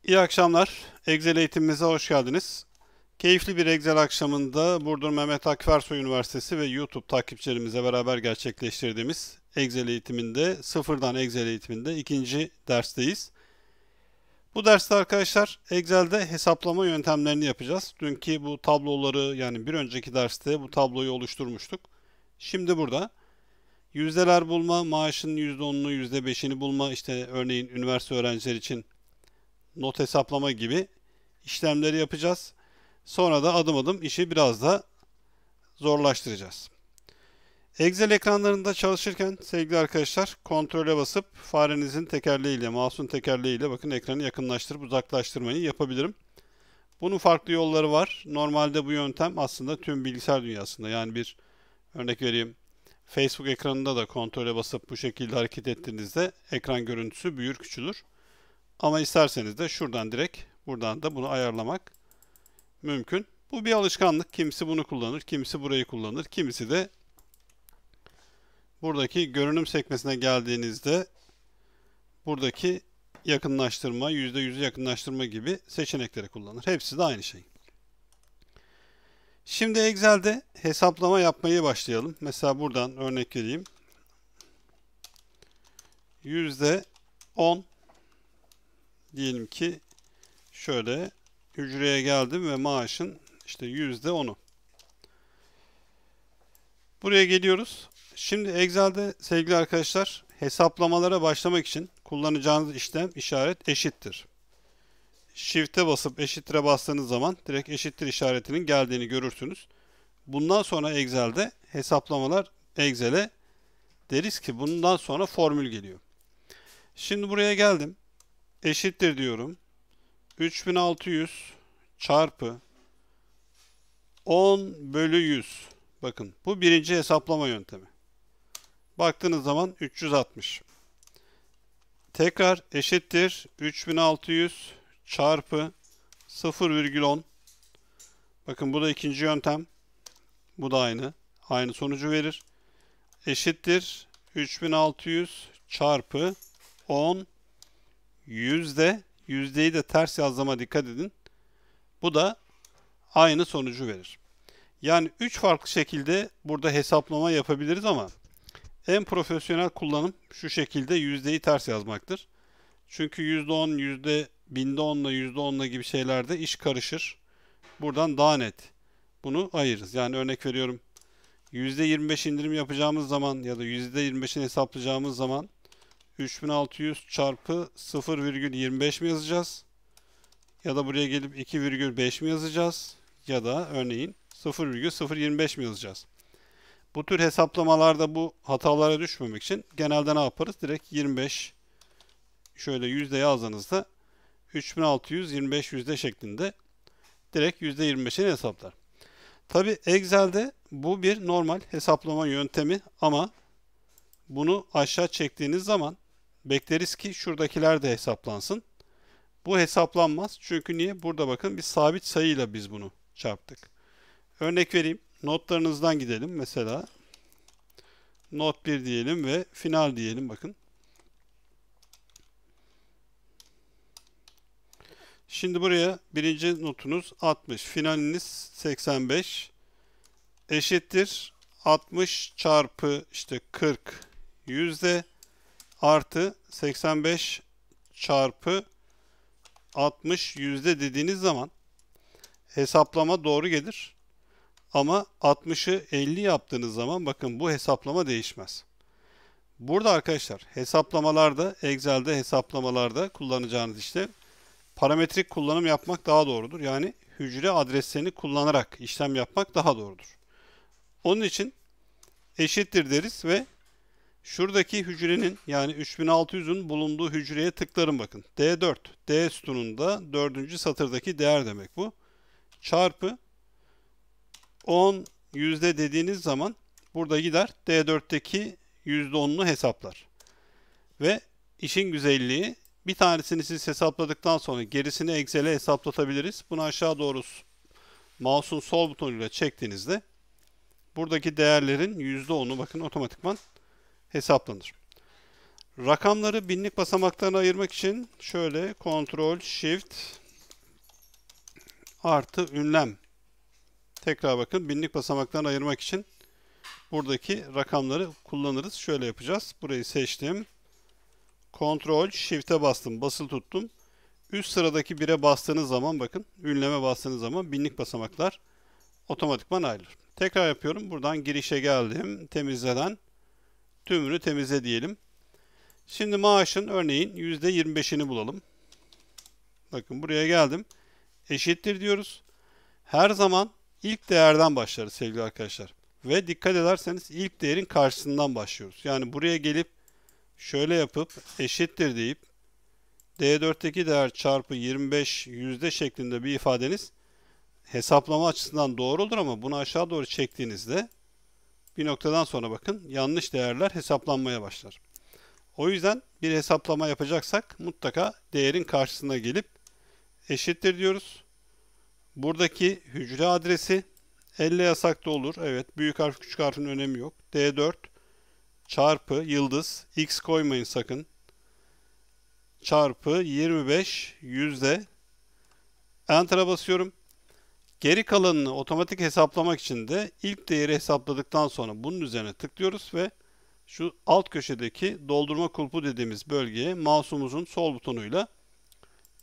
İyi akşamlar. Excel eğitimimize hoş geldiniz. Keyifli bir Excel akşamında Burdur Mehmet Akif Ersoy Üniversitesi ve YouTube takipçilerimizle beraber gerçekleştirdiğimiz Excel eğitiminde, sıfırdan Excel eğitiminde ikinci dersteyiz. Bu derste arkadaşlar Excel'de hesaplama yöntemlerini yapacağız. Dünkü bu tabloları yani bir önceki derste bu tabloyu oluşturmuştuk. Şimdi burada yüzdeler bulma, maaşın %10'unu, %5'ini bulma, işte örneğin üniversite öğrencileri için not hesaplama gibi işlemleri yapacağız. Sonra da adım adım işi biraz da zorlaştıracağız. Excel ekranlarında çalışırken sevgili arkadaşlar kontrole basıp farenizin tekerleğiyle, mouse'un tekerleğiyle bakın ekranı yakınlaştırıp uzaklaştırmayı yapabilirim. Bunun farklı yolları var. Normalde bu yöntem aslında tüm bilgisayar dünyasında, yani bir örnek vereyim. Facebook ekranında da kontrole basıp bu şekilde hareket ettiğinizde ekran görüntüsü büyür küçülür. Ama isterseniz de şuradan direkt buradan da bunu ayarlamak mümkün. Bu bir alışkanlık. Kimisi bunu kullanır, kimisi burayı kullanır, kimisi de buradaki görünüm sekmesine geldiğinizde buradaki yakınlaştırma, %100'ü yakınlaştırma gibi seçenekleri kullanır. Hepsi de aynı şey. Şimdi Excel'de hesaplama yapmaya başlayalım. Mesela buradan örnek vereyim. %10 diyelim ki şöyle hücreye geldim ve maaşın işte %10'u. Buraya geliyoruz. Şimdi Excel'de sevgili arkadaşlar hesaplamalara başlamak için kullanacağınız işlem işaret eşittir. Shift'e basıp eşittir'e bastığınız zaman direkt eşittir işaretinin geldiğini görürsünüz. Bundan sonra Excel'de hesaplamalar Excel'e deriz ki bundan sonra formül geliyor. Şimdi buraya geldim. Eşittir diyorum. 3600 çarpı 10 bölü 100. Bakın bu birinci hesaplama yöntemi. Baktığınız zaman 360. Tekrar eşittir 3600 çarpı 0,10. Bakın bu da ikinci yöntem. Bu da aynı. Aynı sonucu verir. Eşittir 3600 çarpı 10 yüzde. Yüzdeyi de ters yazdığıma dikkat edin. Bu da aynı sonucu verir. Yani 3 farklı şekilde burada hesaplama yapabiliriz ama en profesyonel kullanım şu şekilde yüzdeyi ters yazmaktır. Çünkü %10, binde 10'la %10'la gibi şeylerde iş karışır. Buradan daha net bunu ayırırız. Yani örnek veriyorum, %25 indirim yapacağımız zaman ya da %25'ini hesaplayacağımız zaman 3600 çarpı 0,25 mi yazacağız? Ya da buraya gelip 2,5 mi yazacağız? Ya da örneğin 0,025 mi yazacağız? Bu tür hesaplamalarda bu hatalara düşmemek için genelde ne yaparız? Direkt 25 şöyle yüzde yazdığınızda 3625 yüzde şeklinde direkt %25'ini hesaplar. Tabi Excel'de bu bir normal hesaplama yöntemi ama bunu aşağı çektiğiniz zaman bekleriz ki şuradakiler de hesaplansın. Bu hesaplanmaz. Çünkü niye? Burada bakın bir sabit sayıyla biz bunu çarptık. Örnek vereyim. Notlarınızdan gidelim. Mesela not 1 diyelim ve final diyelim bakın. Şimdi buraya birinci notunuz 60, finaliniz 85 eşittir 60 çarpı işte 40 yüzde artı 85 çarpı 60 yüzde dediğiniz zaman hesaplama doğru gelir. Ama 60'ı 50 yaptığınız zaman bakın bu hesaplama değişmez. Burada arkadaşlar hesaplamalarda, Excel'de hesaplamalarda kullanacağınız işte parametrik kullanım yapmak daha doğrudur. Yani hücre adreslerini kullanarak işlem yapmak daha doğrudur. Onun için eşittir deriz ve şuradaki hücrenin yani 3600'ün bulunduğu hücreye tıklarım bakın. D4. D sütununda 4. satırdaki değer demek bu. Çarpı 10 yüzde dediğiniz zaman burada gider D4'teki %10'unu hesaplar. Ve işin güzelliği bir tanesini siz hesapladıktan sonra gerisini Excel'e hesaplatabiliriz. Bunu aşağı doğru mouse'un sol butonuyla çektiğinizde buradaki değerlerin %10'u bakın otomatikman hesaplanır. Rakamları binlik basamaklarına ayırmak için şöyle Ctrl Shift artı ünlem. Tekrar bakın, binlik basamaklarına ayırmak için buradaki rakamları kullanırız. Şöyle yapacağız. Burayı seçtim. Ctrl Shift'e bastım. Basılı tuttum. Üst sıradaki 1'e bastığınız zaman bakın, ünleme bastığınız zaman binlik basamaklar otomatikman ayrılır. Tekrar yapıyorum. Buradan girişe geldim. Temizleden tümünü temizle diyelim. Şimdi maaşın örneğin %25'ini bulalım. Bakın buraya geldim. Eşittir diyoruz. Her zaman ilk değerden başlarız sevgili arkadaşlar. Ve dikkat ederseniz ilk değerin karşısından başlıyoruz. Yani buraya gelip şöyle yapıp eşittir deyip D4'teki değer çarpı 25 yüzde şeklinde bir ifadeniz hesaplama açısından doğru olur ama bunu aşağı doğru çektiğinizde bir noktadan sonra bakın yanlış değerler hesaplanmaya başlar. O yüzden bir hesaplama yapacaksak mutlaka değerin karşısına gelip eşittir diyoruz. Buradaki hücre adresi elle yasak da olur. Evet, büyük harf küçük harfin önemi yok. D4 çarpı yıldız, x koymayın sakın, çarpı 25 yüzde, enter'a basıyorum. Geri kalanını otomatik hesaplamak için de ilk değeri hesapladıktan sonra bunun üzerine tıklıyoruz ve şu alt köşedeki doldurma kulpu dediğimiz bölgeye mouse'umuzun sol butonuyla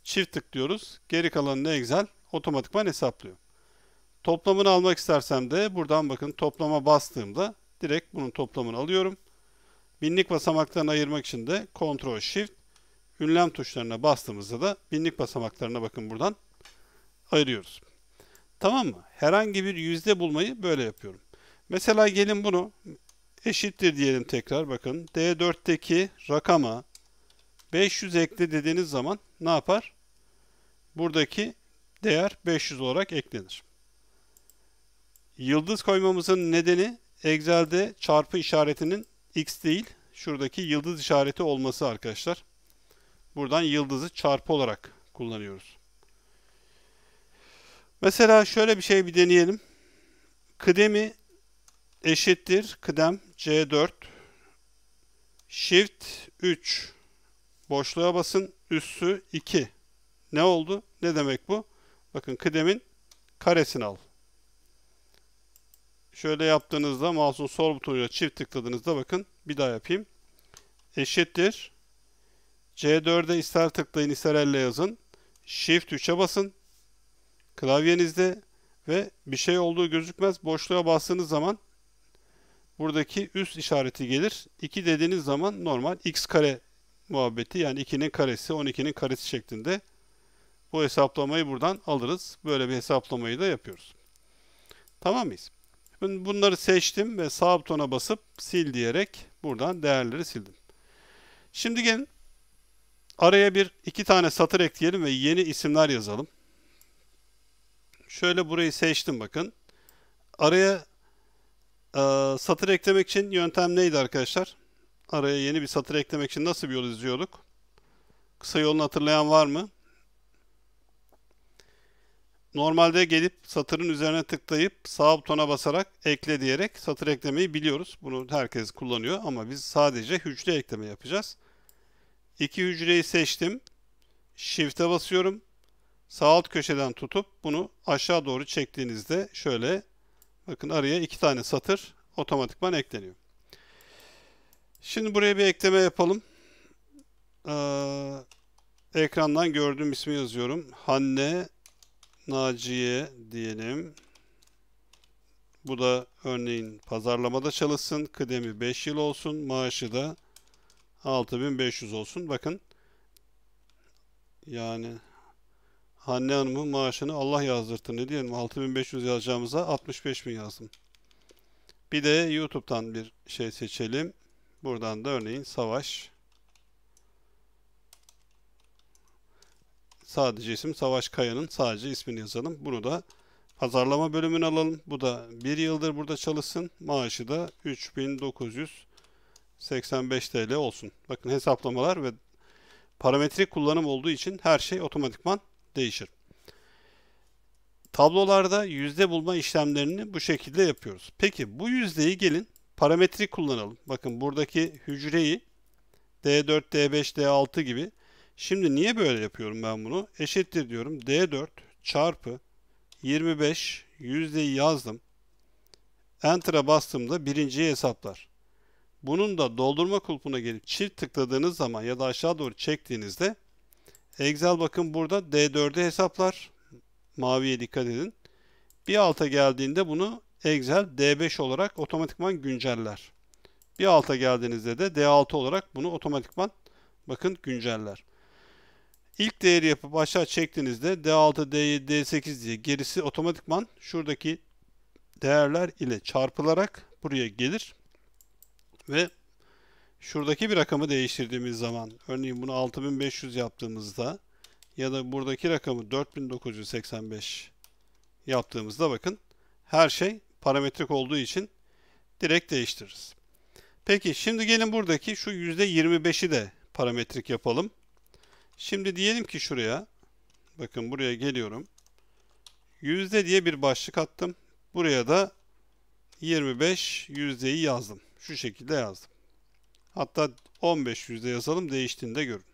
çift tıklıyoruz. Geri kalanını Excel otomatikman hesaplıyor. Toplamını almak istersem de buradan bakın toplama bastığımda direkt bunun toplamını alıyorum. Binlik basamaklarını ayırmak için de Ctrl Shift ünlem tuşlarına bastığımızda da binlik basamaklarına bakın buradan ayırıyoruz. Tamam mı? Herhangi bir yüzde bulmayı böyle yapıyorum. Mesela gelin bunu eşittir diyelim tekrar bakın. D4'teki rakama 500 ekle dediğiniz zaman ne yapar? Buradaki değer 500 olarak eklenir. Yıldız koymamızın nedeni Excel'de çarpı işaretinin x değil, şuradaki yıldız işareti olması arkadaşlar. Buradan yıldızı çarpı olarak kullanıyoruz. Mesela şöyle bir şey bir deneyelim. Kıdemi eşittir kıdem C4 Shift 3 boşluğa basın üssü 2. Ne oldu? Ne demek bu? Bakın kıdemin karesini al. Şöyle yaptığınızda mouse'un sol butonuyla çift tıkladığınızda bakın bir daha yapayım. Eşittir. C4'e ister tıklayın ister elle yazın. Shift 3'e basın. Klavyenizde ve bir şey olduğu gözükmez. Boşluğa bastığınız zaman buradaki üst işareti gelir. 2 dediğiniz zaman normal x kare muhabbeti, yani 2'nin karesi 12'nin karesi şeklinde bu hesaplamayı buradan alırız. Böyle bir hesaplamayı da yapıyoruz. Tamam mıyız? Ben bunları seçtim ve sağ butona basıp sil diyerek buradan değerleri sildim. Şimdi gelin araya iki tane satır ekleyelim ve yeni isimler yazalım. Şöyle burayı seçtim bakın. Araya satır eklemek için yöntem neydi arkadaşlar? Araya yeni bir satır eklemek için nasıl bir yol izliyorduk? Kısa yolunu hatırlayan var mı? Normalde gelip satırın üzerine tıklayıp sağ butona basarak ekle diyerek satır eklemeyi biliyoruz. Bunu herkes kullanıyor ama biz sadece hücre ekleme yapacağız. İki hücreyi seçtim. Shift'e basıyorum. Sağ alt köşeden tutup bunu aşağı doğru çektiğinizde şöyle bakın araya 2 tane satır otomatikman ekleniyor. Şimdi buraya bir ekleme yapalım. Ekrandan gördüğüm ismi yazıyorum. Hanne Naciye diyelim. Bu da örneğin pazarlamada çalışsın. Kıdemi 5 yıl olsun. Maaşı da 6500 olsun. Bakın. Yani Hanne Hanım'ın maaşını Allah yazdırtın. Ne diyelim? 6500 yazacağımıza 65.000 yazdım. Bir de YouTube'dan bir şey seçelim. Buradan da örneğin Savaş. Sadece isim Savaş Kaya'nın sadece ismini yazalım. Bunu da pazarlama bölümüne alalım. Bu da 1 yıldır burada çalışsın. Maaşı da 3985 TL olsun. Bakın hesaplamalar ve parametrik kullanım olduğu için her şey otomatikman değişir. Tablolarda yüzde bulma işlemlerini bu şekilde yapıyoruz. Peki bu yüzdeyi gelin parametrik kullanalım. Bakın buradaki hücreyi D4, D5, D6 gibi. Şimdi niye böyle yapıyorum ben bunu? Eşittir diyorum. D4 çarpı 25 yüzdeyi yazdım. Enter'a bastığımda birinciyi hesaplar. Bunun da doldurma kulpuna gelip çift tıkladığınız zaman ya da aşağı doğru çektiğinizde Excel bakın burada D4'ü hesaplar. Maviye dikkat edin. Bir alta geldiğinde bunu Excel D5 olarak otomatikman günceller. Bir alta geldiğinizde de D6 olarak bunu otomatikman bakın günceller. İlk değeri yapıp aşağı çektiğinizde D6, D7, D8 diye gerisi otomatikman şuradaki değerler ile çarpılarak buraya gelir. Ve şuradaki bir rakamı değiştirdiğimiz zaman, örneğin bunu 6500 yaptığımızda ya da buradaki rakamı 4985 yaptığımızda bakın her şey parametrik olduğu için direkt değiştiririz. Peki şimdi gelin buradaki şu %25'i de parametrik yapalım. Şimdi diyelim ki şuraya, bakın buraya geliyorum. Yüzde diye bir başlık attım. Buraya da 25 yüzdeyi yazdım. Şu şekilde yazdım. Hatta 15 yüzde yazalım, değiştiğinde görün.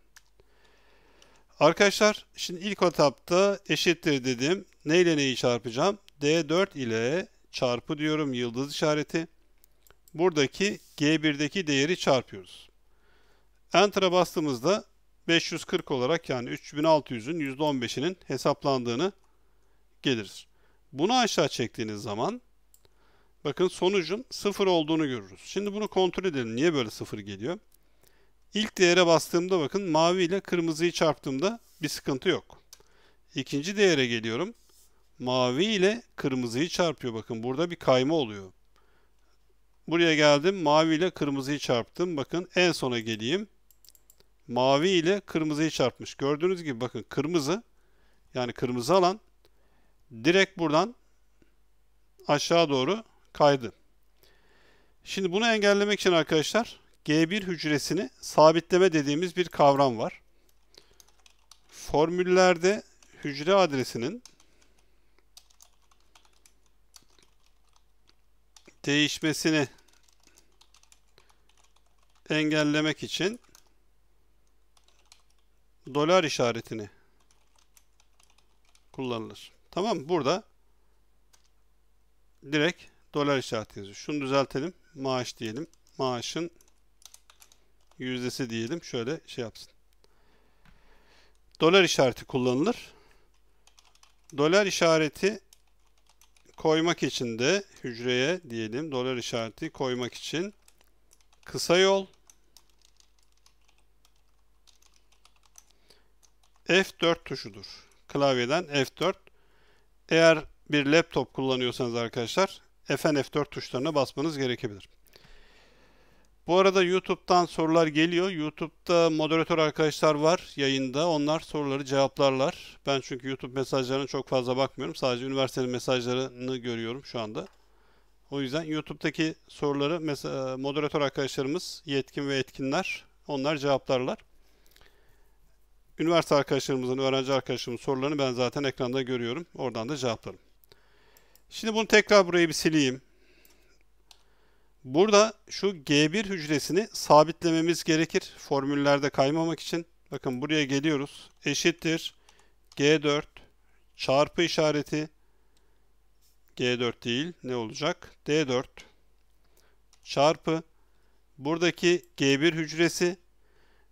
Arkadaşlar şimdi ilk etapta eşittir dedim. Ne ile neyi çarpacağım? D4 ile çarpı diyorum, yıldız işareti. Buradaki G1'deki değeri çarpıyoruz. Enter'a bastığımızda 540 olarak, yani 3600'ün %15'inin hesaplandığını gelir. Bunu aşağı çektiğiniz zaman bakın sonucun 0 olduğunu görürüz. Şimdi bunu kontrol edelim. Niye böyle 0 geliyor? İlk değere bastığımda bakın mavi ile kırmızıyı çarptığımda bir sıkıntı yok. İkinci değere geliyorum. Mavi ile kırmızıyı çarpıyor. Bakın burada bir kayma oluyor. Buraya geldim. Mavi ile kırmızıyı çarptım. Bakın en sona geleyim. Mavi ile kırmızıyı çarpmış. Gördüğünüz gibi bakın kırmızı, yani kırmızı alan direkt buradan aşağı doğru kaydı. Şimdi bunu engellemek için arkadaşlar G1 hücresini sabitleme dediğimiz bir kavram var. Formüllerde hücre adresinin değişmesini engellemek için dolar işaretini kullanılır. Tamam mı? Burada direkt dolar işareti yazıyor. Şunu düzeltelim. Maaş diyelim. Maaşın yüzdesi diyelim. Şöyle şey yapsın. Dolar işareti kullanılır. Dolar işareti koymak için de hücreye diyelim, dolar işareti koymak için kısa yol F4 tuşudur. Klavyeden F4. Eğer bir laptop kullanıyorsanız arkadaşlar Fn F4 tuşlarına basmanız gerekebilir. Bu arada YouTube'dan sorular geliyor. YouTube'da moderatör arkadaşlar var yayında. Onlar soruları cevaplarlar. Ben çünkü YouTube mesajlarına çok fazla bakmıyorum. Sadece üniversitenin mesajlarını görüyorum şu anda. O yüzden YouTube'daki soruları moderatör arkadaşlarımız, yetkin ve etkinler, onlar cevaplarlar. Üniversite arkadaşlarımızın, öğrenci arkadaşlarımızın sorularını ben zaten ekranda görüyorum. Oradan da cevaplarım. Şimdi bunu tekrar burayı bir sileyim. Burada şu G1 hücresini sabitlememiz gerekir. Formüllerde kaymamak için. Bakın buraya geliyoruz. Eşittir G4 çarpı işareti. G4 değil. Ne olacak? D4 çarpı buradaki G1 hücresi.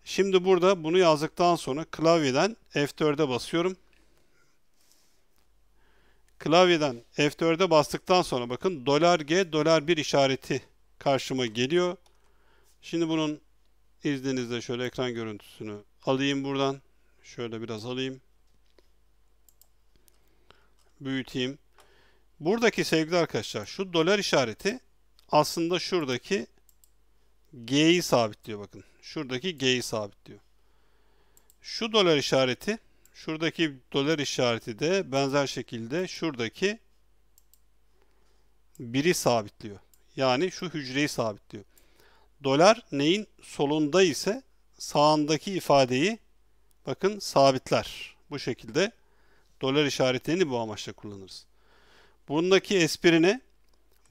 Şimdi burada bunu yazdıktan sonra klavyeden F4'e basıyorum. Klavyeden F4'e bastıktan sonra bakın $G, $1 işareti karşıma geliyor. Şimdi bunun izninizle şöyle ekran görüntüsünü alayım buradan. Şöyle biraz alayım. Büyüteyim. Buradaki sevgili arkadaşlar şu dolar işareti aslında şuradaki G'yi sabitliyor bakın. Şuradaki G'yi sabitliyor. Şu dolar işareti, şuradaki dolar işareti de benzer şekilde şuradaki 1'i sabitliyor. Yani şu hücreyi sabitliyor. Dolar neyin solunda ise sağındaki ifadeyi bakın sabitler. Bu şekilde dolar işaretini bu amaçla kullanırız. Bundaki espri ne?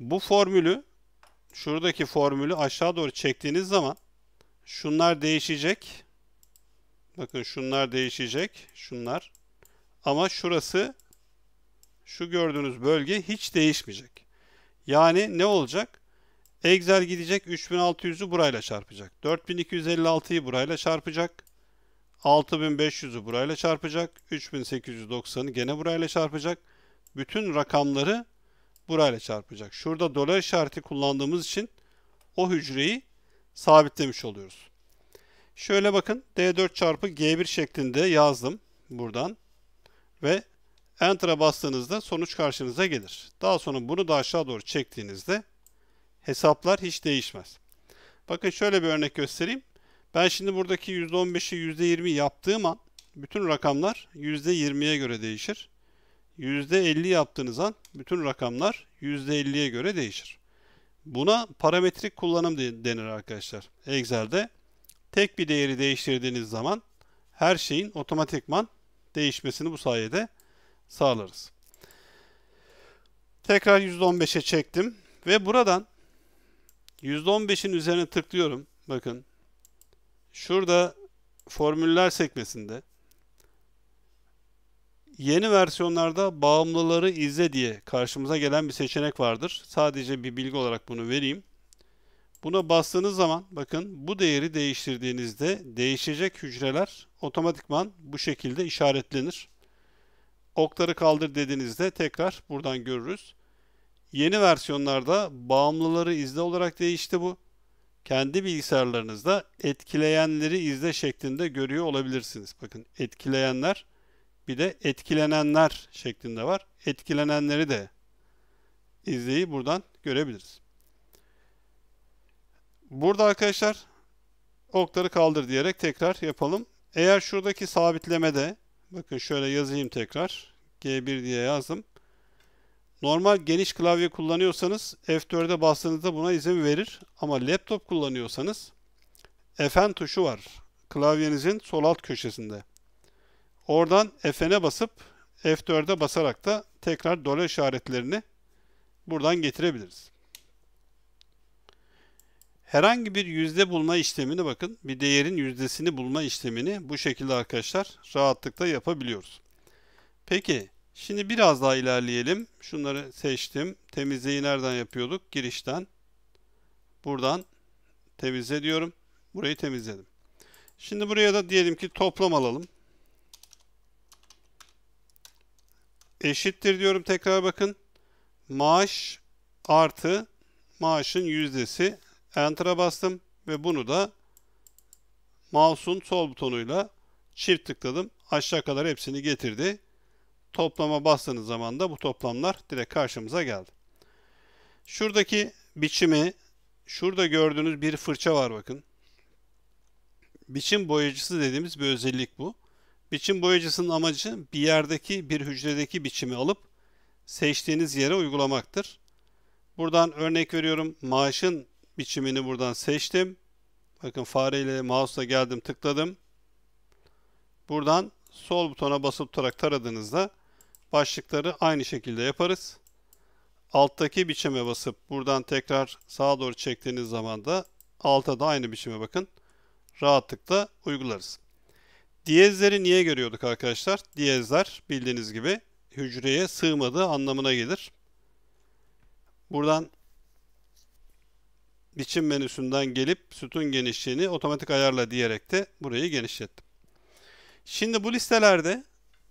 Bu formülü, şuradaki formülü aşağı doğru çektiğiniz zaman Şunlar değişecek. Bakın şunlar değişecek. Şunlar. Ama şurası, şu gördüğünüz bölge hiç değişmeyecek. Yani ne olacak? Excel gidecek 3600'ü burayla çarpacak. 4256'yı burayla çarpacak. 6500'ü burayla çarpacak. 3890'ı gene burayla çarpacak. Bütün rakamları burayla çarpacak. Şurada dolar işareti kullandığımız için o hücreyi sabitlemiş oluyoruz. Şöyle bakın, D4 çarpı G1 şeklinde yazdım buradan ve Enter'a bastığınızda sonuç karşınıza gelir. Daha sonra bunu da aşağı doğru çektiğinizde hesaplar hiç değişmez. Bakın şöyle bir örnek göstereyim. Ben şimdi buradaki %15'i %20 yaptığım an bütün rakamlar %20'ye göre değişir. %50 yaptığınız an bütün rakamlar %50'ye göre değişir. Buna parametrik kullanım denir arkadaşlar. Excel'de tek bir değeri değiştirdiğiniz zaman her şeyin otomatikman değişmesini bu sayede sağlarız. Tekrar %15'e çektim ve buradan %15'in üzerine tıklıyorum. Bakın şurada formüller sekmesinde yeni versiyonlarda bağımlıları izle diye karşımıza gelen bir seçenek vardır. Sadece bir bilgi olarak bunu vereyim. Buna bastığınız zaman bakın bu değeri değiştirdiğinizde değişecek hücreler otomatikman bu şekilde işaretlenir. Okları kaldır dediğinizde tekrar buradan görürüz. Yeni versiyonlarda bağımlıları izle olarak değişti bu. Kendi bilgisayarlarınızda etkileyenleri izle şeklinde görüyor olabilirsiniz. Bakın etkileyenler, bir de etkilenenler şeklinde var. Etkilenenleri de izleyi buradan görebiliriz. Burada arkadaşlar okları kaldır diyerek tekrar yapalım. Eğer şuradaki sabitlemede, bakın şöyle yazayım tekrar. G1 diye yazdım. Normal geniş klavye kullanıyorsanız F4'e bastığınızda buna izin verir. Ama laptop kullanıyorsanız Fn tuşu var klavyenizin sol alt köşesinde. Oradan Fn'e basıp F4'e basarak da tekrar dolar işaretlerini buradan getirebiliriz. Herhangi bir yüzde bulma işlemini, bakın bir değerin yüzdesini bulma işlemini bu şekilde arkadaşlar rahatlıkla yapabiliyoruz. Peki şimdi biraz daha ilerleyelim. Şunları seçtim. Temizleyi nereden yapıyorduk? Girişten. Buradan temizle diyorum. Burayı temizledim. Şimdi buraya da diyelim ki toplam alalım. Eşittir diyorum, tekrar bakın. Maaş artı maaşın yüzdesi. Enter'a bastım ve bunu da mouse'un sol butonuyla çift tıkladım. Aşağı kadar hepsini getirdi. Toplama bastığınız zaman da bu toplamlar direkt karşımıza geldi. Şuradaki biçimi, şurada gördüğünüz bir fırça var bakın. Biçim boyacısı dediğimiz bir özellik bu. Biçim boyacısının amacı bir yerdeki, bir hücredeki biçimi alıp seçtiğiniz yere uygulamaktır. Buradan örnek veriyorum, maaşın biçimini buradan seçtim. Bakın fareyle mouse'la geldim, tıkladım. Buradan sol butona basıp tutarak taradığınızda başlıkları aynı şekilde yaparız. Alttaki biçime basıp buradan tekrar sağa doğru çektiğiniz zaman da alta da aynı biçime bakın rahatlıkla uygularız. Diyezleri niye görüyorduk arkadaşlar? Diyezler bildiğiniz gibi hücreye sığmadığı anlamına gelir. Buradan biçim menüsünden gelip sütun genişliğini otomatik ayarla diyerek de burayı genişlettim. Şimdi bu listelerde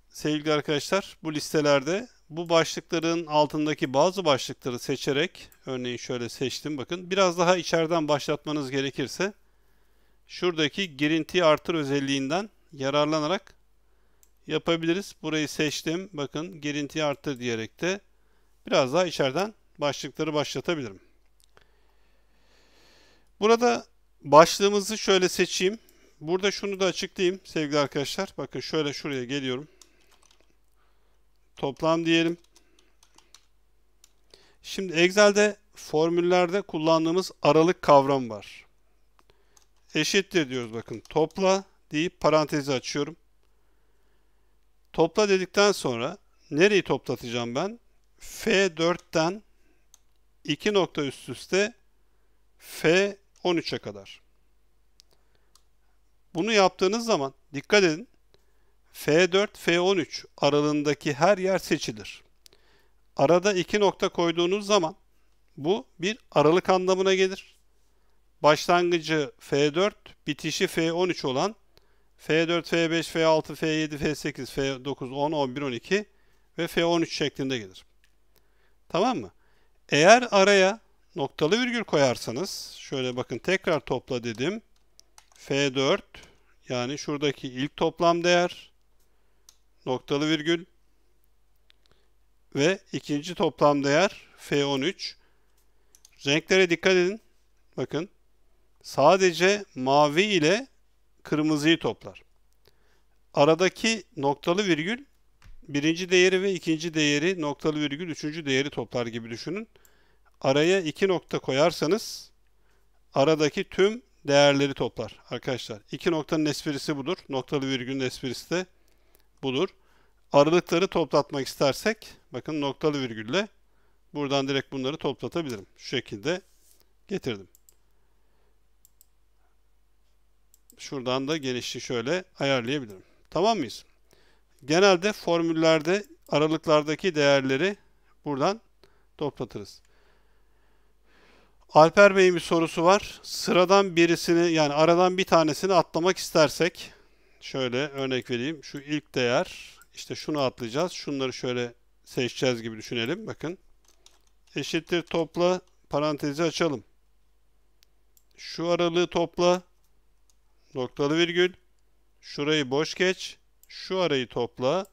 sevgili arkadaşlar, bu listelerde bu başlıkların altındaki bazı başlıkları seçerek, örneğin şöyle seçtim bakın, biraz daha içeriden başlatmanız gerekirse şuradaki girintiyi artır özelliğinden yararlanarak yapabiliriz. Burayı seçtim, bakın girintiyi arttır diyerek de biraz daha içeriden başlıkları başlatabilirim. Burada başlığımızı şöyle seçeyim. Burada şunu da açıklayayım sevgili arkadaşlar. Bakın şöyle şuraya geliyorum. Toplam diyelim. Şimdi Excel'de formüllerde kullandığımız aralık kavramı var. Eşittir diyoruz bakın. Topla deyip parantezi açıyorum. Topla dedikten sonra nereyi toplatacağım ben? F4'ten 2 nokta üst üste F13'e kadar. Bunu yaptığınız zaman dikkat edin. F4, F13 aralığındaki her yer seçilir. Arada 2 nokta koyduğunuz zaman bu bir aralık anlamına gelir. Başlangıcı F4, bitişi F13 olan F4, F5, F6, F7, F8, F9, 10, 11, 12 ve F13 şeklinde gelir. Tamam mı? Eğer araya noktalı virgül koyarsanız, şöyle bakın tekrar topla dedim. F4 yani şuradaki ilk toplam değer noktalı virgül ve ikinci toplam değer F13. Renklere dikkat edin. Bakın sadece mavi ile kırmızıyı toplar. Aradaki noktalı virgül birinci değeri ve ikinci değeri, noktalı virgül üçüncü değeri toplar gibi düşünün. Araya 2 nokta koyarsanız aradaki tüm değerleri toplar arkadaşlar. 2 noktanın esprisi budur. Noktalı virgülün esprisi de budur. Aralıkları toplatmak istersek bakın noktalı virgülle buradan direkt bunları toplatabilirim. Şu şekilde getirdim. Şuradan da genişliği şöyle ayarlayabilirim. Tamam mıyız? Genelde formüllerde aralıklardaki değerleri buradan toplatırız. Alper Bey'in bir sorusu var. Sıradan birisini yani aradan bir tanesini atlamak istersek şöyle örnek vereyim. Şu ilk değer işte şunu atlayacağız. Şunları şöyle seçeceğiz gibi düşünelim. Bakın. Eşittir topla parantezi açalım. Şu aralığı topla noktalı virgül. Şurayı boş geç. Şu arayı topla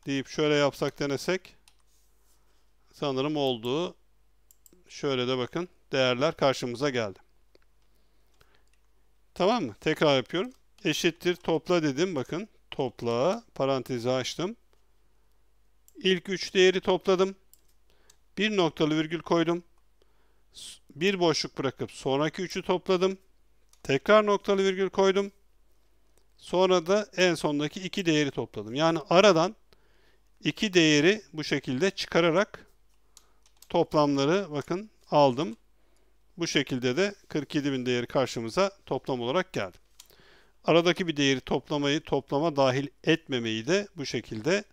deyip şöyle yapsak denesek sanırım oldu. Şöyle de bakın değerler karşımıza geldi. Tamam mı? Tekrar yapıyorum. Eşittir topla dedim. Bakın topla parantezi açtım. İlk 3 değeri topladım. Bir noktalı virgül koydum. Bir boşluk bırakıp sonraki 3'ü topladım. Tekrar noktalı virgül koydum. Sonra da en sondaki 2 değeri topladım. Yani aradan 2 değeri bu şekilde çıkararak toplamları bakın aldım. Bu şekilde de 47.000 değeri karşımıza toplam olarak geldi. Aradaki bir değeri toplama dahil etmemeyi de bu şekilde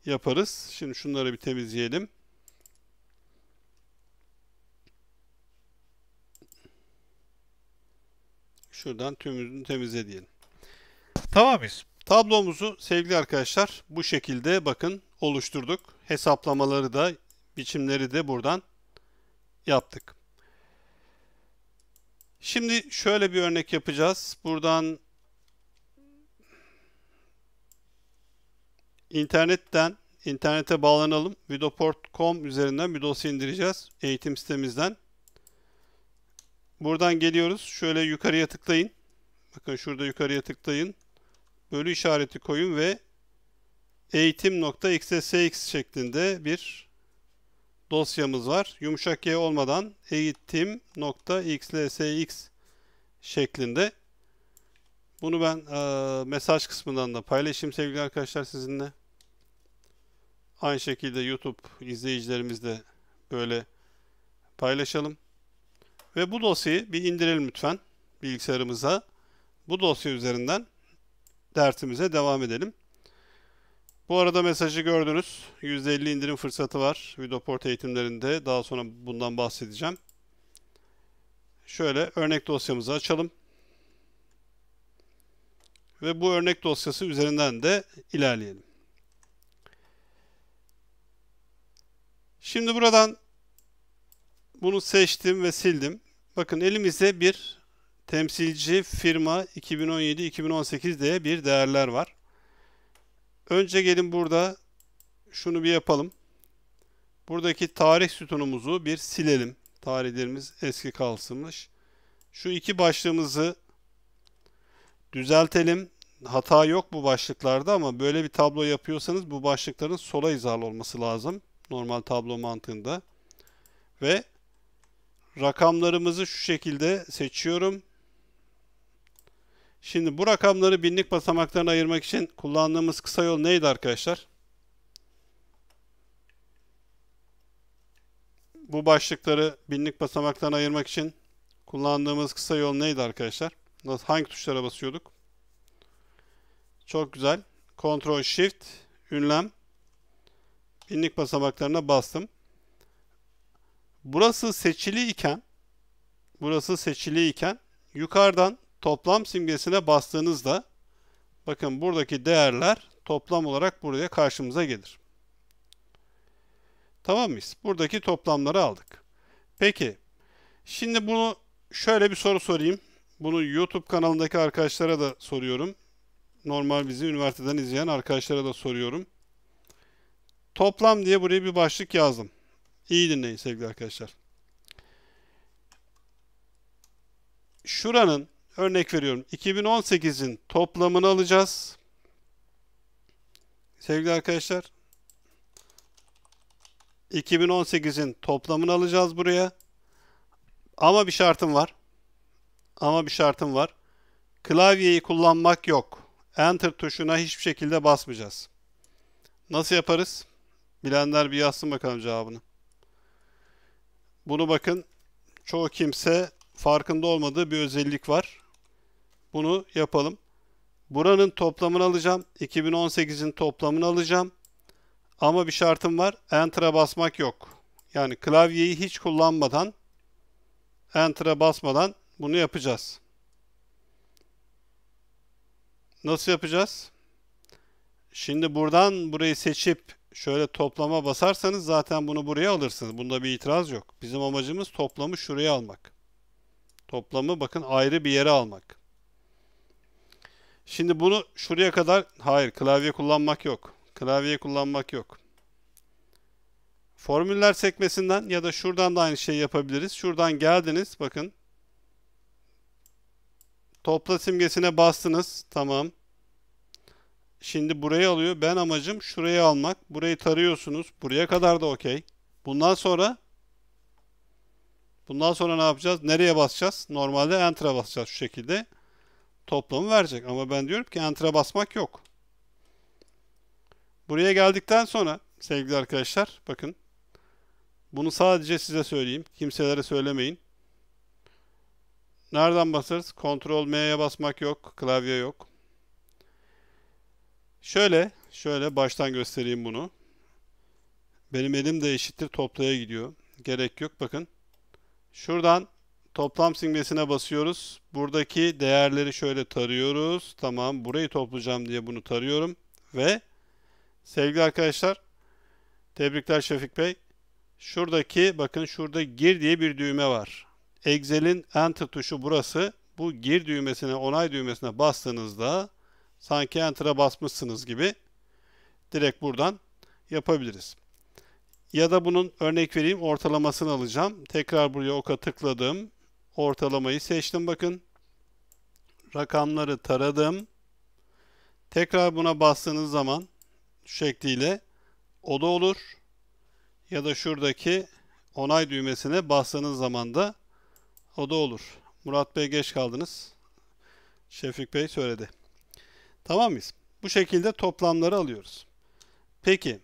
yaparız. Şimdi şunları bir temizleyelim. Şuradan tümünü temizle diyelim. Tamam mıyız? Tablomuzu sevgili arkadaşlar bu şekilde bakın oluşturduk. Hesaplamaları da biçimleri de buradan yaptık. Şimdi şöyle bir örnek yapacağız. Buradan internete bağlanalım. Vidoport.com üzerinden bir dosya indireceğiz. Eğitim sitemizden. Buradan geliyoruz. Şöyle yukarıya tıklayın. Bakın şurada yukarıya tıklayın. Bölü işareti koyun ve eğitim.xlsx şeklinde bir dosyamız var. Yumuşak G olmadan eğitim.xlsx şeklinde. Bunu ben mesaj kısmından da paylaşayım sevgili arkadaşlar sizinle. Aynı şekilde YouTube izleyicilerimiz de böyle paylaşalım. Ve bu dosyayı bir indirelim lütfen bilgisayarımıza. Bu dosya üzerinden dersimize devam edelim. Bu arada mesajı gördünüz. %50 indirim fırsatı var Vidoport eğitimlerinde. Daha sonra bundan bahsedeceğim. Şöyle örnek dosyamızı açalım. Ve bu örnek dosyası üzerinden de ilerleyelim. Şimdi buradan bunu seçtim ve sildim. Bakın elimizde bir temsilci firma 2017-2018 diye bir değerler var. Önce gelin burada şunu bir yapalım. Buradaki tarih sütunumuzu bir silelim. Tarihlerimiz eski kalsınmış. Şu iki başlığımızı düzeltelim. Hata yok bu başlıklarda ama böyle bir tablo yapıyorsanız bu başlıkların sola hizalı olması lazım. Normal tablo mantığında. Ve rakamlarımızı şu şekilde seçiyorum. Şimdi bu rakamları binlik basamaklarına ayırmak için kullandığımız kısa yol neydi arkadaşlar? Bu başlıkları binlik basamaklarına ayırmak için kullandığımız kısa yol neydi arkadaşlar? Nasıl, hangi tuşlara basıyorduk? Çok güzel. Ctrl Shift ünlem. Binlik basamaklarına bastım. Burası seçili iken yukarıdan toplam simgesine bastığınızda bakın buradaki değerler toplam olarak buraya karşımıza gelir. Tamam mıyız? Buradaki toplamları aldık. Peki, şimdi bunu şöyle bir soru sorayım. Bunu YouTube kanalındaki arkadaşlara da soruyorum. Normal bizi üniversiteden izleyen arkadaşlara da soruyorum. Toplam diye buraya bir başlık yazdım. İyi dinleyin sevgili arkadaşlar. Şuranın, örnek veriyorum, 2018'in toplamını alacağız. Sevgili arkadaşlar, 2018'in toplamını alacağız buraya. Ama bir şartım var. Klavyeyi kullanmak yok. Enter tuşuna hiçbir şekilde basmayacağız. Nasıl yaparız? Bilenler bir yazsın bakalım cevabını. Bunu bakın, çoğu kimse farkında olmadığı bir özellik var. Bunu yapalım. Buranın toplamını alacağım. 2018'in toplamını alacağım. Ama bir şartım var. Enter'a basmak yok. Yani klavyeyi hiç kullanmadan, Enter'a basmadan bunu yapacağız. Nasıl yapacağız? Şimdi buradan burayı seçip şöyle toplama basarsanız zaten bunu buraya alırsınız. Bunda bir itiraz yok. Bizim amacımız toplamı şuraya almak. Toplamı bakın ayrı bir yere almak. Şimdi bunu şuraya kadar, hayır, klavye kullanmak yok. Klavyeyi kullanmak yok. Formüller sekmesinden ya da şuradan da aynı şeyi yapabiliriz. Şuradan geldiniz, bakın. Topla simgesine bastınız. Tamam. Şimdi burayı alıyor. Ben amacım şurayı almak. Burayı tarıyorsunuz. Buraya kadar da okey. Bundan sonra ne yapacağız? Nereye basacağız? Normalde Enter'a basacağız şu şekilde. Toplamı verecek. Ama ben diyorum ki Enter'a basmak yok. Buraya geldikten sonra sevgili arkadaşlar, bakın. Bunu sadece size söyleyeyim. Kimselere söylemeyin. Nereden basarız? Ctrl M'ye basmak yok. Klavye yok. Şöyle baştan göstereyim bunu. Benim elim de eşittir toplaya gidiyor. Gerek yok. Bakın. Şuradan toplam simgesine basıyoruz. Buradaki değerleri şöyle tarıyoruz. Tamam. Burayı toplayacağım diye bunu tarıyorum. Ve sevgili arkadaşlar, tebrikler Şefik Bey. Şuradaki, bakın şurada gir diye bir düğme var. Excel'in Enter tuşu burası. Bu gir düğmesine, onay düğmesine bastığınızda sanki Enter'a basmışsınız gibi direkt buradan yapabiliriz. Ya da bunun örnek vereyim, ortalamasını alacağım. Tekrar buraya oka tıkladım. Ortalamayı seçtim bakın. Rakamları taradım. Tekrar buna bastığınız zaman şu şekliyle o da olur. Ya da şuradaki onay düğmesine bastığınız zaman da o da olur. Murat Bey geç kaldınız. Şefik Bey söyledi. Tamam mıyız? Bu şekilde toplamları alıyoruz. Peki.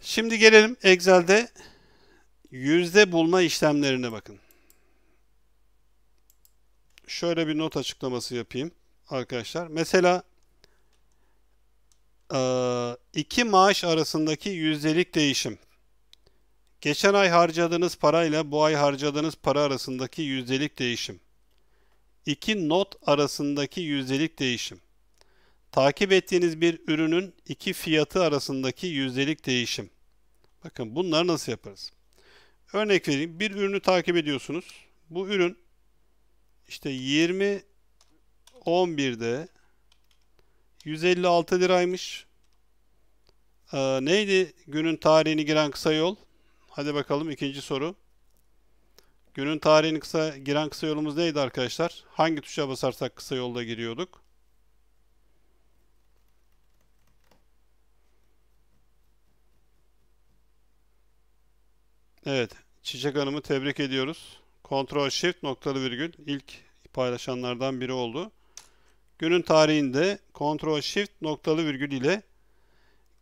Şimdi gelelim Excel'de yüzde bulma işlemlerine bakın. Şöyle bir not açıklaması yapayım arkadaşlar. Mesela iki maaş arasındaki yüzdelik değişim. Geçen ay harcadığınız parayla bu ay harcadığınız para arasındaki yüzdelik değişim. İki not arasındaki yüzdelik değişim. Takip ettiğiniz bir ürünün iki fiyatı arasındaki yüzdelik değişim. Bakın bunları nasıl yaparız? Örnek vereyim. Bir ürünü takip ediyorsunuz. Bu ürün işte 20.11'de 156 liraymış. Neydi günün tarihini giren kısa yol? Hadi bakalım ikinci soru. Günün tarihini giren kısa yolumuz neydi arkadaşlar? Hangi tuşa basarsak kısa yolda giriyorduk? Evet, Çiçek Hanım'ı tebrik ediyoruz. Ctrl Shift noktalı virgül ilk paylaşanlardan biri oldu. Günün tarihinde Ctrl Shift noktalı virgül ile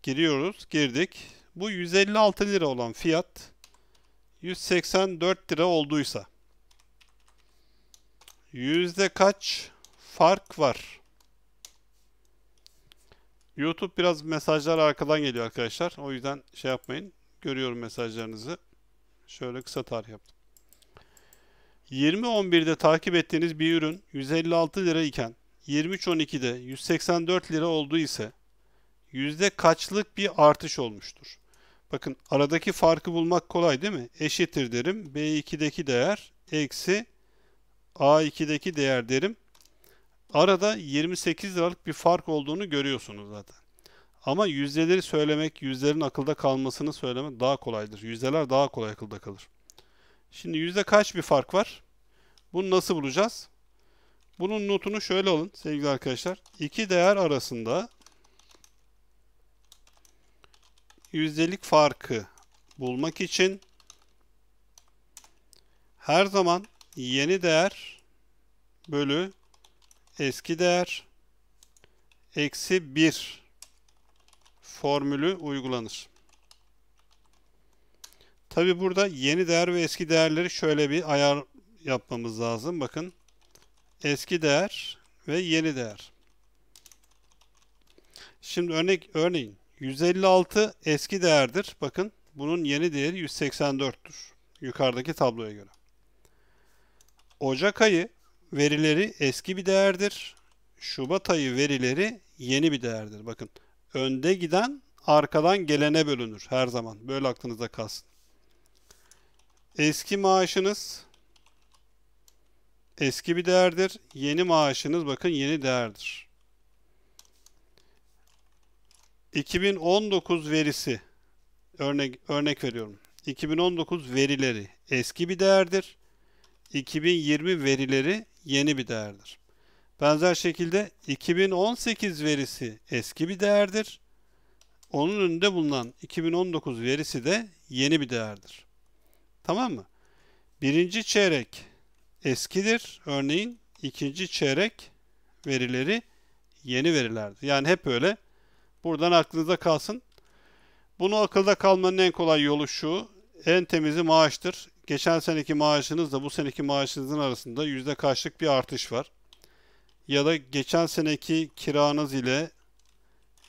girdik. Bu 156 lira olan fiyat 184 lira olduysa Yüzde kaç fark var? YouTube biraz mesajlar arkadan geliyor arkadaşlar. O yüzden şey yapmayın. Görüyorum mesajlarınızı. Şöyle kısa tarih yaptım. 20.11'de takip ettiğiniz bir ürün 156 lira iken 23.12'de 184 lira olduğu ise yüzde kaçlık bir artış olmuştur? Bakın aradaki farkı bulmak kolay değil mi? Eşittir derim. B2'deki değer eksi A2'deki değer derim. Arada 28 liralık bir fark olduğunu görüyorsunuz zaten. Ama yüzdeleri söylemek, yüzlerin akılda kalmasını söylemek daha kolaydır. Yüzdeler daha kolay akılda kalır. Şimdi yüzde kaç bir fark var? Bunu nasıl bulacağız? Bunun notunu şöyle alın sevgili arkadaşlar. İki değer arasında yüzdelik farkı bulmak için her zaman yeni değer bölü eski değer eksi 1 formülü uygulanır. Tabi burada yeni değer ve eski değerleri şöyle bir ayar yapmamız lazım. Bakın eski değer ve yeni değer. Şimdi örneğin 156 eski değerdir. Bakın bunun yeni değeri 184'tür. Yukarıdaki tabloya göre. Ocak ayı verileri eski bir değerdir. Şubat ayı verileri yeni bir değerdir. Bakın önde giden arkadan gelene bölünür her zaman. Böyle aklınızda kalsın. Eski maaşınız eski bir değerdir. Yeni maaşınız bakın yeni değerdir. 2019 verisi örnek veriyorum. 2019 verileri eski bir değerdir. 2020 verileri yeni bir değerdir. Benzer şekilde 2018 verisi eski bir değerdir. Onun önünde bulunan 2019 verisi de yeni bir değerdir. Tamam mı? Birinci çeyrek eskidir. Örneğin ikinci çeyrek verileri yeni verilerdir. Yani hep öyle. Buradan aklınıza kalsın. Bunu akılda kalmanın en kolay yolu şu. En temizi maaştır. Geçen seneki maaşınızla bu seneki maaşınızın arasında yüzde kaçlık bir artış var. Ya da geçen seneki kiranız ile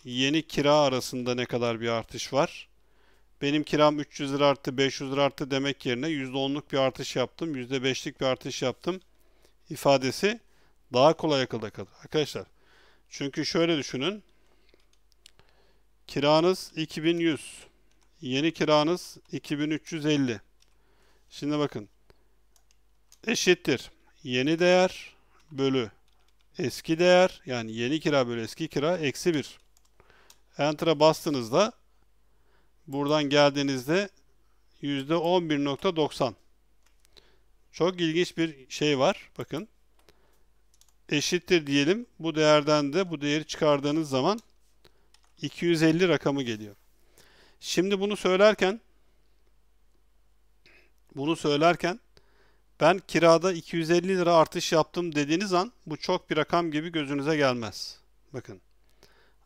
yeni kira arasında ne kadar bir artış var. Benim kiram 300 lira arttı, 500 lira arttı demek yerine %10'luk bir artış yaptım, %5'lik bir artış yaptım ifadesi daha kolay akılda kalır. Arkadaşlar, çünkü şöyle düşünün. Kiranız 2100, yeni kiranız 2350. Şimdi bakın, eşittir. Yeni değer bölü eski değer, yani yeni kira bölü eski kira eksi 1. Enter'a bastığınızda buradan geldiğinizde %11.90. Çok ilginç bir şey var. Bakın. Eşittir diyelim. Bu değerden de bu değeri çıkardığınız zaman 250 rakamı geliyor. Şimdi bunu söylerken ben kirada 250 lira artış yaptım dediğiniz an bu çok bir rakam gibi gözünüze gelmez. Bakın.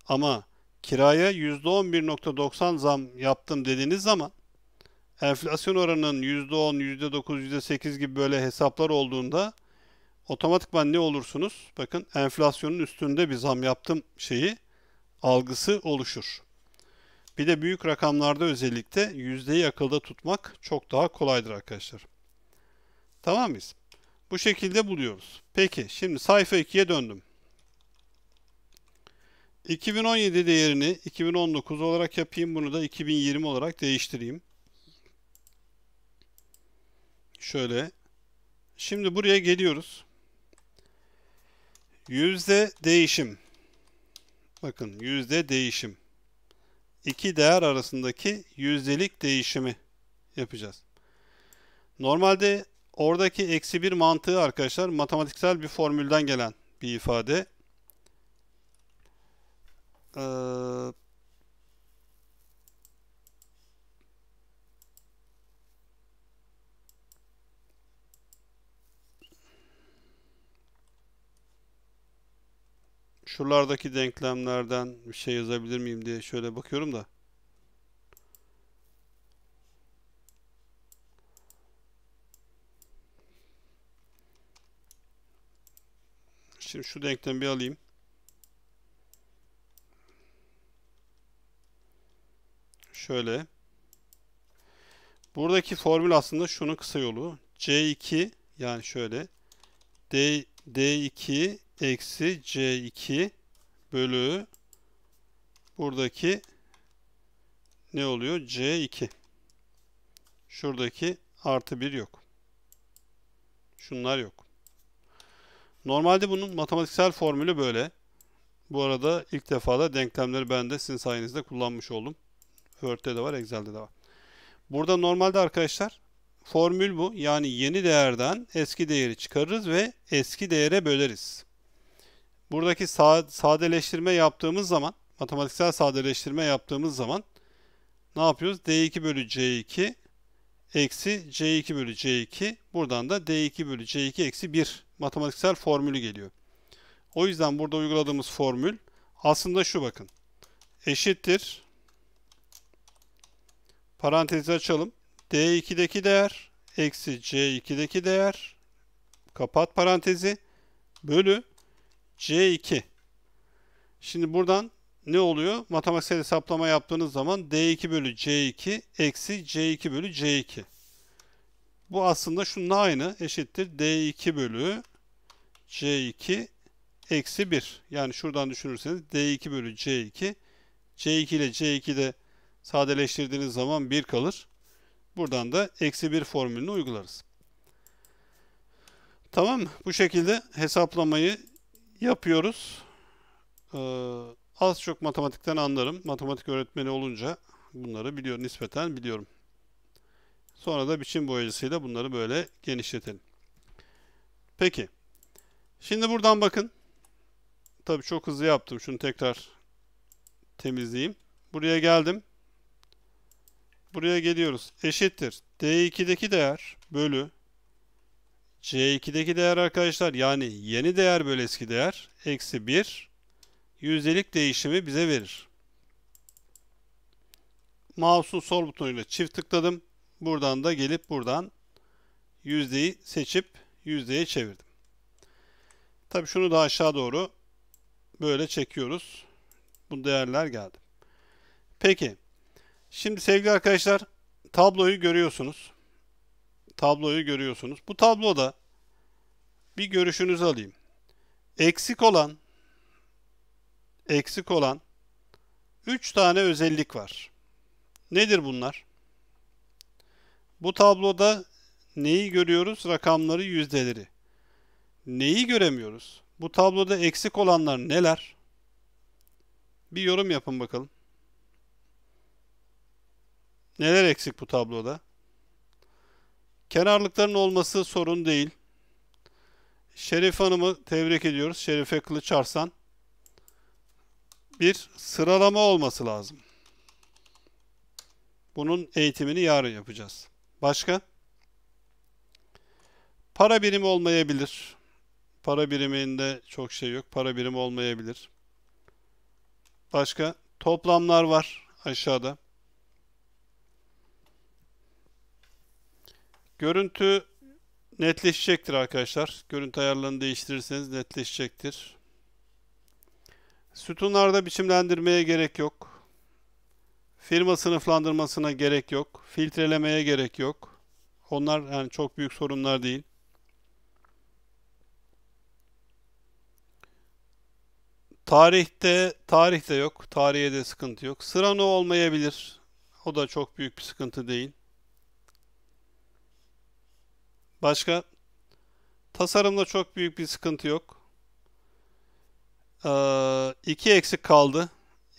Ama kiraya %11.90 zam yaptım dediğiniz zaman enflasyon oranının %10, %9, %8 gibi böyle hesaplar olduğunda otomatikman ne olursunuz? Bakın enflasyonun üstünde bir zam yaptım algısı oluşur. Bir de büyük rakamlarda özellikle yüzdeyi akılda tutmak çok daha kolaydır arkadaşlar. Tamam mıyız? Bu şekilde buluyoruz. Peki şimdi sayfa 2'ye döndüm. 2017 değerini 2019 olarak yapayım. Bunu da 2020 olarak değiştireyim. Şöyle. Şimdi buraya geliyoruz. Yüzde değişim. Bakın yüzde değişim. İki değer arasındaki yüzdelik değişimi yapacağız. Normalde oradaki eksi 1 mantığı arkadaşlar matematiksel bir formülden gelen bir ifade. Şuralardaki denklemlerden bir şey yazabilir miyim diye şöyle bakıyorum da. Şimdi şu denklemi bir alayım. Şöyle. Buradaki formül aslında şunun kısa yolu. C2 yani şöyle. D2 eksi C2 bölü buradaki ne oluyor? C2. Şuradaki artı 1 yok. Şunlar yok. Normalde bunun matematiksel formülü böyle. Bu arada ilk defa da denklemleri ben de sizin sayenizde kullanmış oldum. Word'de de var, Excel'de de var. Burada normalde arkadaşlar formül bu. Yani yeni değerden eski değeri çıkarırız ve eski değere böleriz. Buradaki sadeleştirme yaptığımız zaman, matematiksel sadeleştirme yaptığımız zaman ne yapıyoruz? D2 bölü C2 eksi C2 bölü C2. Buradan da D2 bölü C2 eksi 1 matematiksel formülü geliyor. O yüzden burada uyguladığımız formül aslında şu, bakın. Eşittir. Parantezi açalım. D2'deki değer eksi C2'deki değer, kapat parantezi, bölü C2. Şimdi buradan ne oluyor? Matematiksel hesaplama yaptığınız zaman D2 bölü C2 eksi C2 bölü C2. Bu aslında şununla aynı. Eşittir D2 bölü C2 eksi 1. Yani şuradan düşünürseniz D2 bölü C2. C2 ile C2 de sadeleştirdiğiniz zaman 1 kalır. Buradan da eksi 1 formülünü uygularız. Tamam mı? Bu şekilde hesaplamayı yapıyoruz. Az çok matematikten anlarım. Matematik öğretmeni olunca bunları nispeten biliyorum. Sonra da biçim boyacısıyla bunları böyle genişletelim. Peki. Şimdi buradan bakın. Tabii çok hızlı yaptım. Şunu tekrar temizleyeyim. Buraya geldim. Buraya geliyoruz. Eşittir. D2'deki değer bölü C2'deki değer arkadaşlar. Yani yeni değer bölü eski değer. Eksi 1. Yüzdelik değişimi bize verir. Mouse'un sol butonuyla çift tıkladım. Buradan da gelip buradan yüzdeyi seçip yüzdeye çevirdim. Tabii şunu da aşağı doğru böyle çekiyoruz. Bu değerler geldi. Peki. Şimdi sevgili arkadaşlar, tabloyu görüyorsunuz. Tabloyu görüyorsunuz. Bu tabloda bir görüşünüzü alayım. Eksik olan 3 tane özellik var. Nedir bunlar? Bu tabloda neyi görüyoruz? Rakamları, yüzdeleri. Neyi göremiyoruz? Bu tabloda eksik olanlar neler? Bir yorum yapın bakalım. Neler eksik bu tabloda? Kenarlıkların olması sorun değil. Şerif Hanım'ı tebrik ediyoruz. Şerife Kılıç Arslan. Bir sıralama olması lazım. Bunun eğitimini yarın yapacağız. Başka? Para birimi olmayabilir. Para biriminde çok şey yok. Para birimi olmayabilir. Başka? Toplamlar var aşağıda. Görüntü netleşecektir arkadaşlar. Görüntü ayarlarını değiştirirseniz netleşecektir. Sütunlarda biçimlendirmeye gerek yok. Firma sınıflandırmasına gerek yok. Filtrelemeye gerek yok. Onlar yani çok büyük sorunlar değil. Tarihte yok. Tarihe de sıkıntı yok. Sıra no olmayabilir. O da çok büyük bir sıkıntı değil. Başka? Tasarımda çok büyük bir sıkıntı yok. 2 eksik kaldı.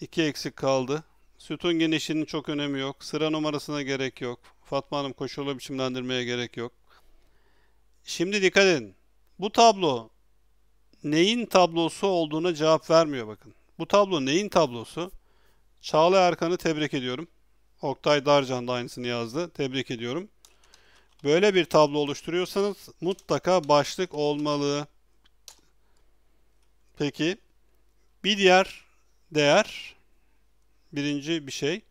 2 eksik kaldı. Sütun genişliğinin çok önemi yok. Sıra numarasına gerek yok. Fatma Hanım koşullu biçimlendirmeye gerek yok. Şimdi dikkat edin. Bu tablo neyin tablosu olduğuna cevap vermiyor bakın. Bu tablo neyin tablosu? Çağla Erkan'ı tebrik ediyorum. Oktay Darcan da aynısını yazdı. Tebrik ediyorum. Böyle bir tablo oluşturuyorsanız mutlaka başlık olmalı. Peki. Bir diğer değer, birinci bir şey.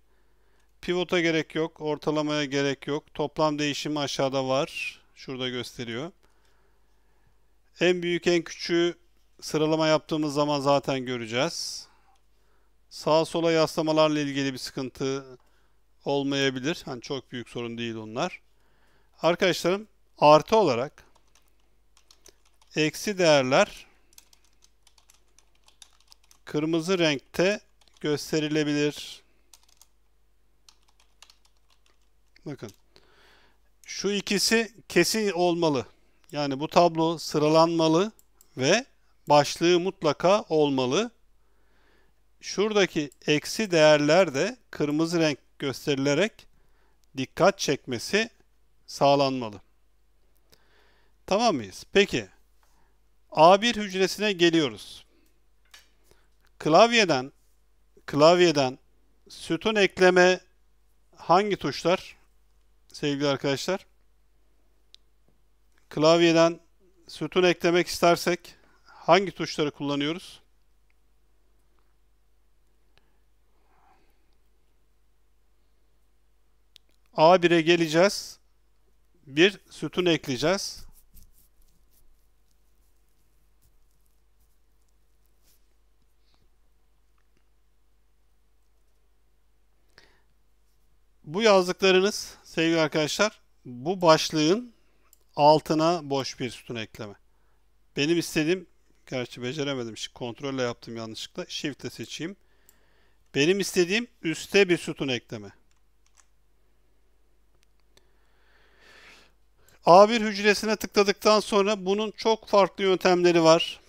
Pivota gerek yok, ortalamaya gerek yok. Toplam değişimi aşağıda var. Şurada gösteriyor. En büyük, en küçüğü sıralama yaptığımız zaman zaten göreceğiz. Sağa sola yaslamalarla ilgili bir sıkıntı olmayabilir. Hani çok büyük sorun değil onlar. Arkadaşlarım, artı olarak eksi değerler kırmızı renkte gösterilebilir. Bakın. Şu ikisi kesin olmalı. Yani bu tablo sıralanmalı ve başlığı mutlaka olmalı. Şuradaki eksi değerler de kırmızı renk gösterilerek dikkat çekmesi sağlanmalı. Tamam mıyız? Peki. A1 hücresine geliyoruz. Klavyeden sütun ekleme hangi tuşlar sevgili arkadaşlar? Klavyeden sütun eklemek istersek hangi tuşları kullanıyoruz? A1'e geleceğiz. Bir sütun ekleyeceğiz. Bu yazdıklarınız sevgili arkadaşlar, bu başlığın altına boş bir sütun ekleme. Benim istediğim, gerçi beceremedim, kontrolle yaptım yanlışlıkla. Shift'le seçeyim. Benim istediğim üste bir sütun ekleme. A1 hücresine tıkladıktan sonra bunun çok farklı yöntemleri var.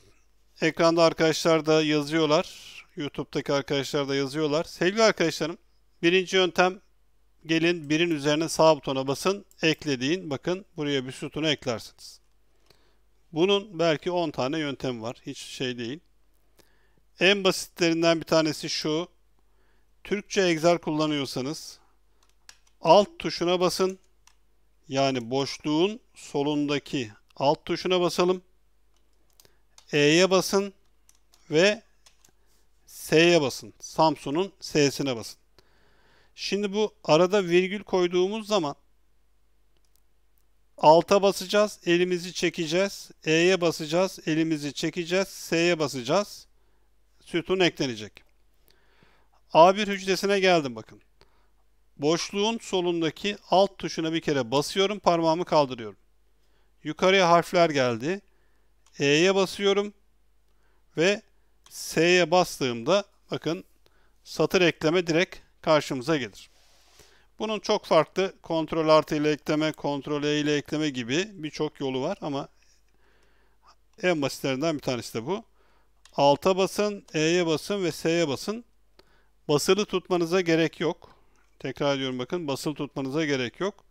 Ekranda arkadaşlar da yazıyorlar. YouTube'daki arkadaşlar da yazıyorlar. Sevgili arkadaşlarım, birinci yöntem, gelin birin üzerine sağ butona basın, ekle deyin. Bakın buraya bir sütunu eklersiniz. Bunun belki 10 tane yöntemi var. Hiç şey değil. En basitlerinden bir tanesi şu. Türkçe Excel kullanıyorsanız alt tuşuna basın. Yani boşluğun solundaki alt tuşuna basalım. E'ye basın ve S'ye basın. Samsun'un S'sine basın. Şimdi bu arada virgül koyduğumuz zaman alta basacağız, elimizi çekeceğiz. E'ye basacağız, elimizi çekeceğiz. S'ye basacağız. Sütun eklenecek. A1 hücresine geldim bakın. Boşluğun solundaki alt tuşuna bir kere basıyorum, parmağımı kaldırıyorum. Yukarıya harfler geldi. E'ye basıyorum ve S'ye bastığımda bakın satır ekleme direkt karşımıza gelir. Bunun çok farklı kontrol artı ile ekleme, kontrol E ile ekleme gibi birçok yolu var ama en basitlerinden bir tanesi de bu. Alta basın, E'ye basın ve S'ye basın. Basılı tutmanıza gerek yok. Tekrar ediyorum bakın, basılı tutmanıza gerek yok.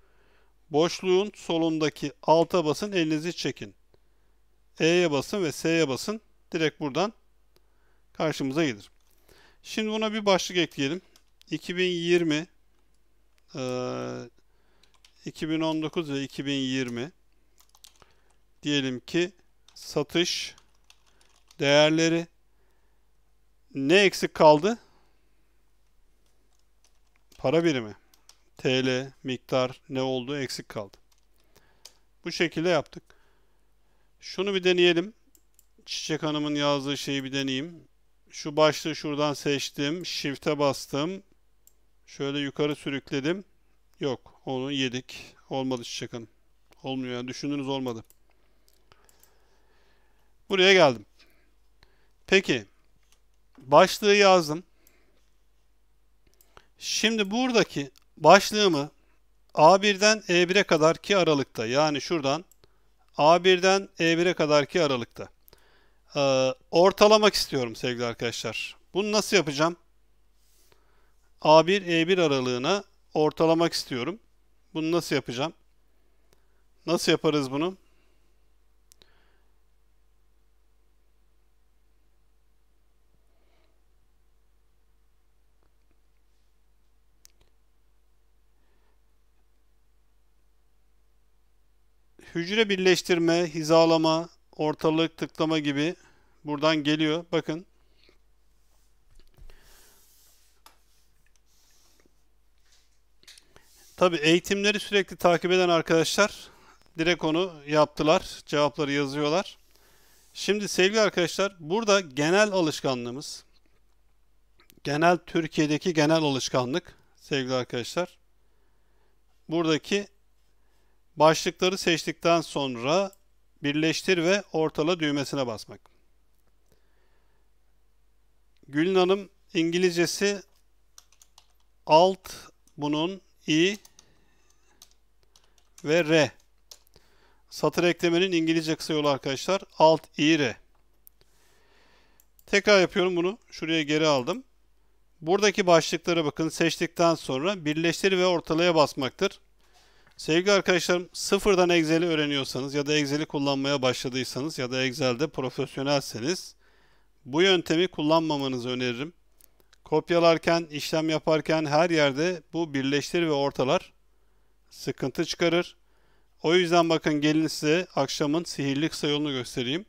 Boşluğun solundaki alta basın, elinizi çekin. E'ye basın ve S'ye basın. Direkt buradan karşımıza gelir. Şimdi buna bir başlık ekleyelim. 2020, 2019 ve 2020 diyelim ki satış değerleri. Ne eksik kaldı? Para birimi. TL, miktar ne olduğu eksik kaldı. Bu şekilde yaptık. Şunu bir deneyelim. Çiçek Hanım'ın yazdığı şeyi bir deneyeyim. Şu başlığı şuradan seçtim. Shift'e bastım. Şöyle yukarı sürükledim. Yok, onu yedik. Olmadı Çiçek Hanım. Olmuyor yani, düşündüğünüz olmadı. Buraya geldim. Peki, başlığı yazdım. Şimdi buradaki başlığımı A1'den E1'e kadarki aralıkta, yani şuradan A1'den E1'e kadarki aralıkta ortalamak istiyorum sevgili arkadaşlar. Bunu nasıl yapacağım? A1 E1 aralığına ortalamak istiyorum. Bunu nasıl yapacağım? Nasıl yaparız bunu? Hücre birleştirme, hizalama, ortalık tıklama gibi buradan geliyor. Bakın. Tabii eğitimleri sürekli takip eden arkadaşlar direkt onu yaptılar. Cevapları yazıyorlar. Şimdi sevgili arkadaşlar, burada genel alışkanlığımız, genel Türkiye'deki genel alışkanlık sevgili arkadaşlar, buradaki başlıkları seçtikten sonra birleştir ve ortala düğmesine basmak. Gülün Hanım İngilizcesi Alt, bunun I ve R. Satır eklemenin İngilizce kısa yolu arkadaşlar Alt I R. Tekrar yapıyorum bunu. Şuraya geri aldım. Buradaki başlıklara bakın, seçtikten sonra birleştir ve ortalaya basmaktır. Sevgili arkadaşlarım, sıfırdan Excel'i öğreniyorsanız ya da Excel'i kullanmaya başladıysanız ya da Excel'de profesyonelseniz bu yöntemi kullanmamanızı öneririm. Kopyalarken, işlem yaparken her yerde bu birleştir ve ortalar sıkıntı çıkarır. O yüzden bakın, gelin size akşamın sihirli kısa yolunu göstereyim.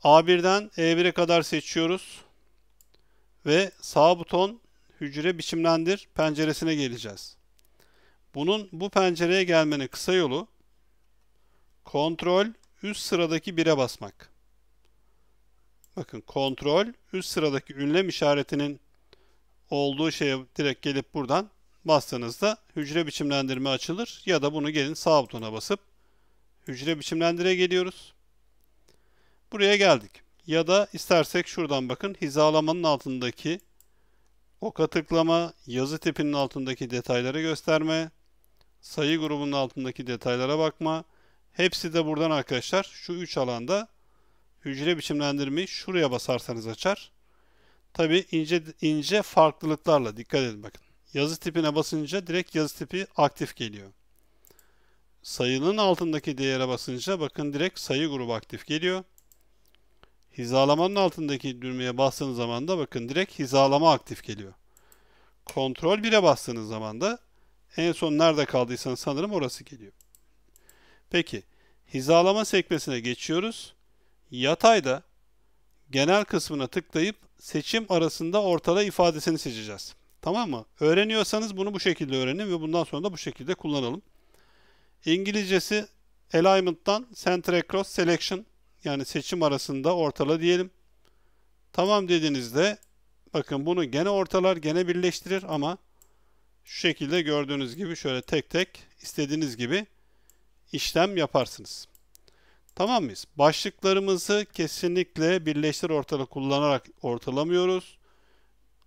A1'den E1'e kadar seçiyoruz ve sağ buton hücre biçimlendir penceresine geleceğiz. Bu pencereye gelmenin kısa yolu kontrol üst sıradaki 1'e basmak. Bakın, kontrol üst sıradaki ünlem işaretinin olduğu şeye direkt gelip buradan bastığınızda hücre biçimlendirme açılır ya da bunu gelin sağ butona basıp hücre biçimlendire geliyoruz. Buraya geldik. Ya da istersek şuradan bakın, hizalamanın altındaki oka tıklama, yazı tipinin altındaki detayları gösterme, sayı grubunun altındaki detaylara bakma. Hepsi de buradan arkadaşlar şu 3 alanda hücre biçimlendirmeyi şuraya basarsanız açar. Tabi ince farklılıklarla dikkat edin bakın. Yazı tipine basınca direkt yazı tipi aktif geliyor. Sayının altındaki değere basınca bakın direkt sayı grubu aktif geliyor. Hizalamanın altındaki düğmeye bastığınız zaman da bakın direkt hizalama aktif geliyor. Kontrol 1'e bastığınız zaman da en son nerede kaldıysanız sanırım orası geliyor. Peki, hizalama sekmesine geçiyoruz. Yatayda genel kısmına tıklayıp seçim arasında ortala ifadesini seçeceğiz. Tamam mı? Öğreniyorsanız bunu bu şekilde öğrenin ve bundan sonra da bu şekilde kullanalım. İngilizcesi Alignment'tan Center Across Selection, yani seçim arasında ortala diyelim. Tamam dediğinizde bakın bunu gene ortalar, gene birleştirir ama şu şekilde gördüğünüz gibi şöyle tek tek istediğiniz gibi işlem yaparsınız. Tamam mıyız? Başlıklarımızı kesinlikle birleştir ortala kullanarak ortalamıyoruz.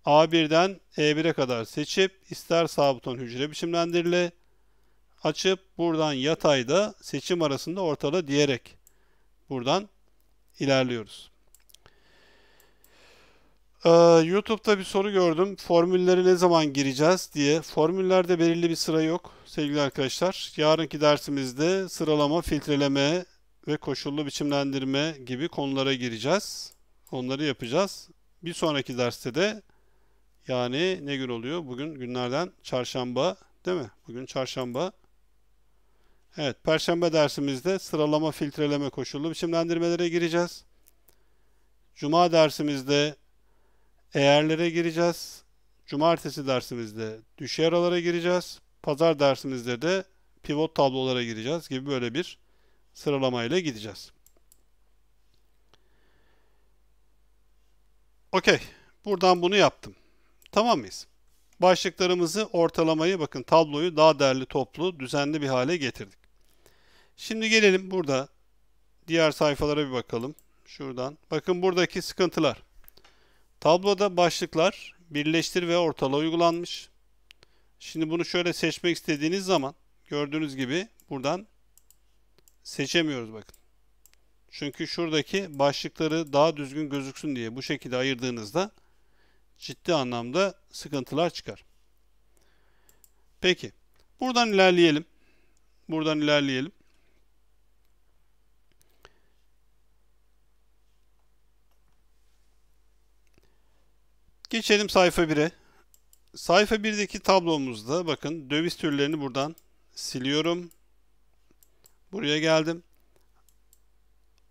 A1'den E1'e kadar seçip ister sağ buton hücre biçimlendirile açıp buradan yatayda seçim arasında ortala diyerek buradan ilerliyoruz. YouTube'da bir soru gördüm. Formülleri ne zaman gireceğiz diye. Formüllerde belirli bir sıra yok sevgili arkadaşlar. Yarınki dersimizde sıralama, filtreleme ve koşullu biçimlendirme gibi konulara gireceğiz. Onları yapacağız. Bir sonraki derste de, yani ne gün oluyor? Bugün günlerden çarşamba, değil mi? Bugün çarşamba. Evet, perşembe dersimizde sıralama, filtreleme, koşullu biçimlendirmelere gireceğiz. Cuma dersimizde eğerlere gireceğiz. Cumartesi dersimizde düşey aralara gireceğiz. Pazar dersimizde de pivot tablolara gireceğiz gibi böyle bir sıralamayla gideceğiz. Okey. Buradan bunu yaptım. Tamam mıyız? Başlıklarımızı, ortalamayı, bakın tabloyu daha derli toplu, düzenli bir hale getirdik. Şimdi gelelim burada diğer sayfalara bir bakalım. Şuradan. Bakın buradaki sıkıntılar. Tabloda başlıklar birleştir ve ortala uygulanmış. Şimdi bunu şöyle seçmek istediğiniz zaman gördüğünüz gibi buradan seçemiyoruz bakın. Çünkü şuradaki başlıkları daha düzgün gözüksün diye bu şekilde ayırdığınızda ciddi anlamda sıkıntılar çıkar. Peki. Buradan ilerleyelim. Buradan ilerleyelim. Geçelim sayfa 1'e. Sayfa 1'deki tablomuzda bakın döviz türlerini buradan siliyorum. Buraya geldim.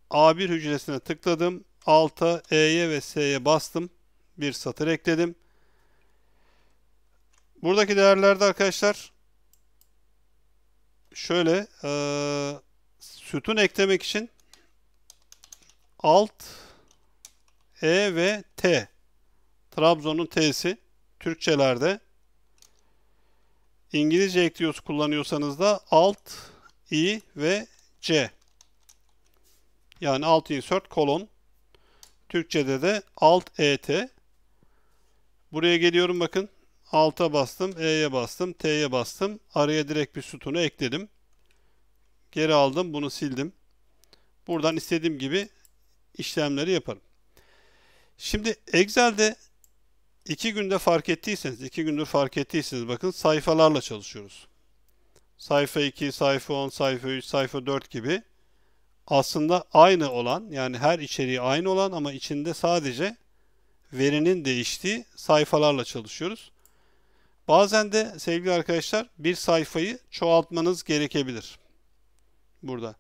A1 hücresine tıkladım. Alta E'ye ve S'ye bastım. Bir satır ekledim. Buradaki değerlerde arkadaşlar şöyle sütun eklemek için Alt E ve T. Trabzon'un T'si. Türkçelerde. İngilizce ekliyoruz kullanıyorsanız da Alt I ve C. Yani Alt insert kolon. Türkçede de Alt ET. Buraya geliyorum bakın. Alt'a bastım, E'ye bastım, T'ye bastım. Araya direkt bir sütunu ekledim. Geri aldım, bunu sildim. Buradan istediğim gibi işlemleri yaparım. Şimdi Excel'de 2 günde fark ettiyseniz, 2 gündür fark ettiyseniz bakın sayfalarla çalışıyoruz. Sayfa 2, sayfa 10, sayfa 3, sayfa 4 gibi aslında aynı olan, yani her içeriği aynı olan ama içinde sadece verinin değiştiği sayfalarla çalışıyoruz. Bazen de sevgili arkadaşlar bir sayfayı çoğaltmanız gerekebilir. Burada.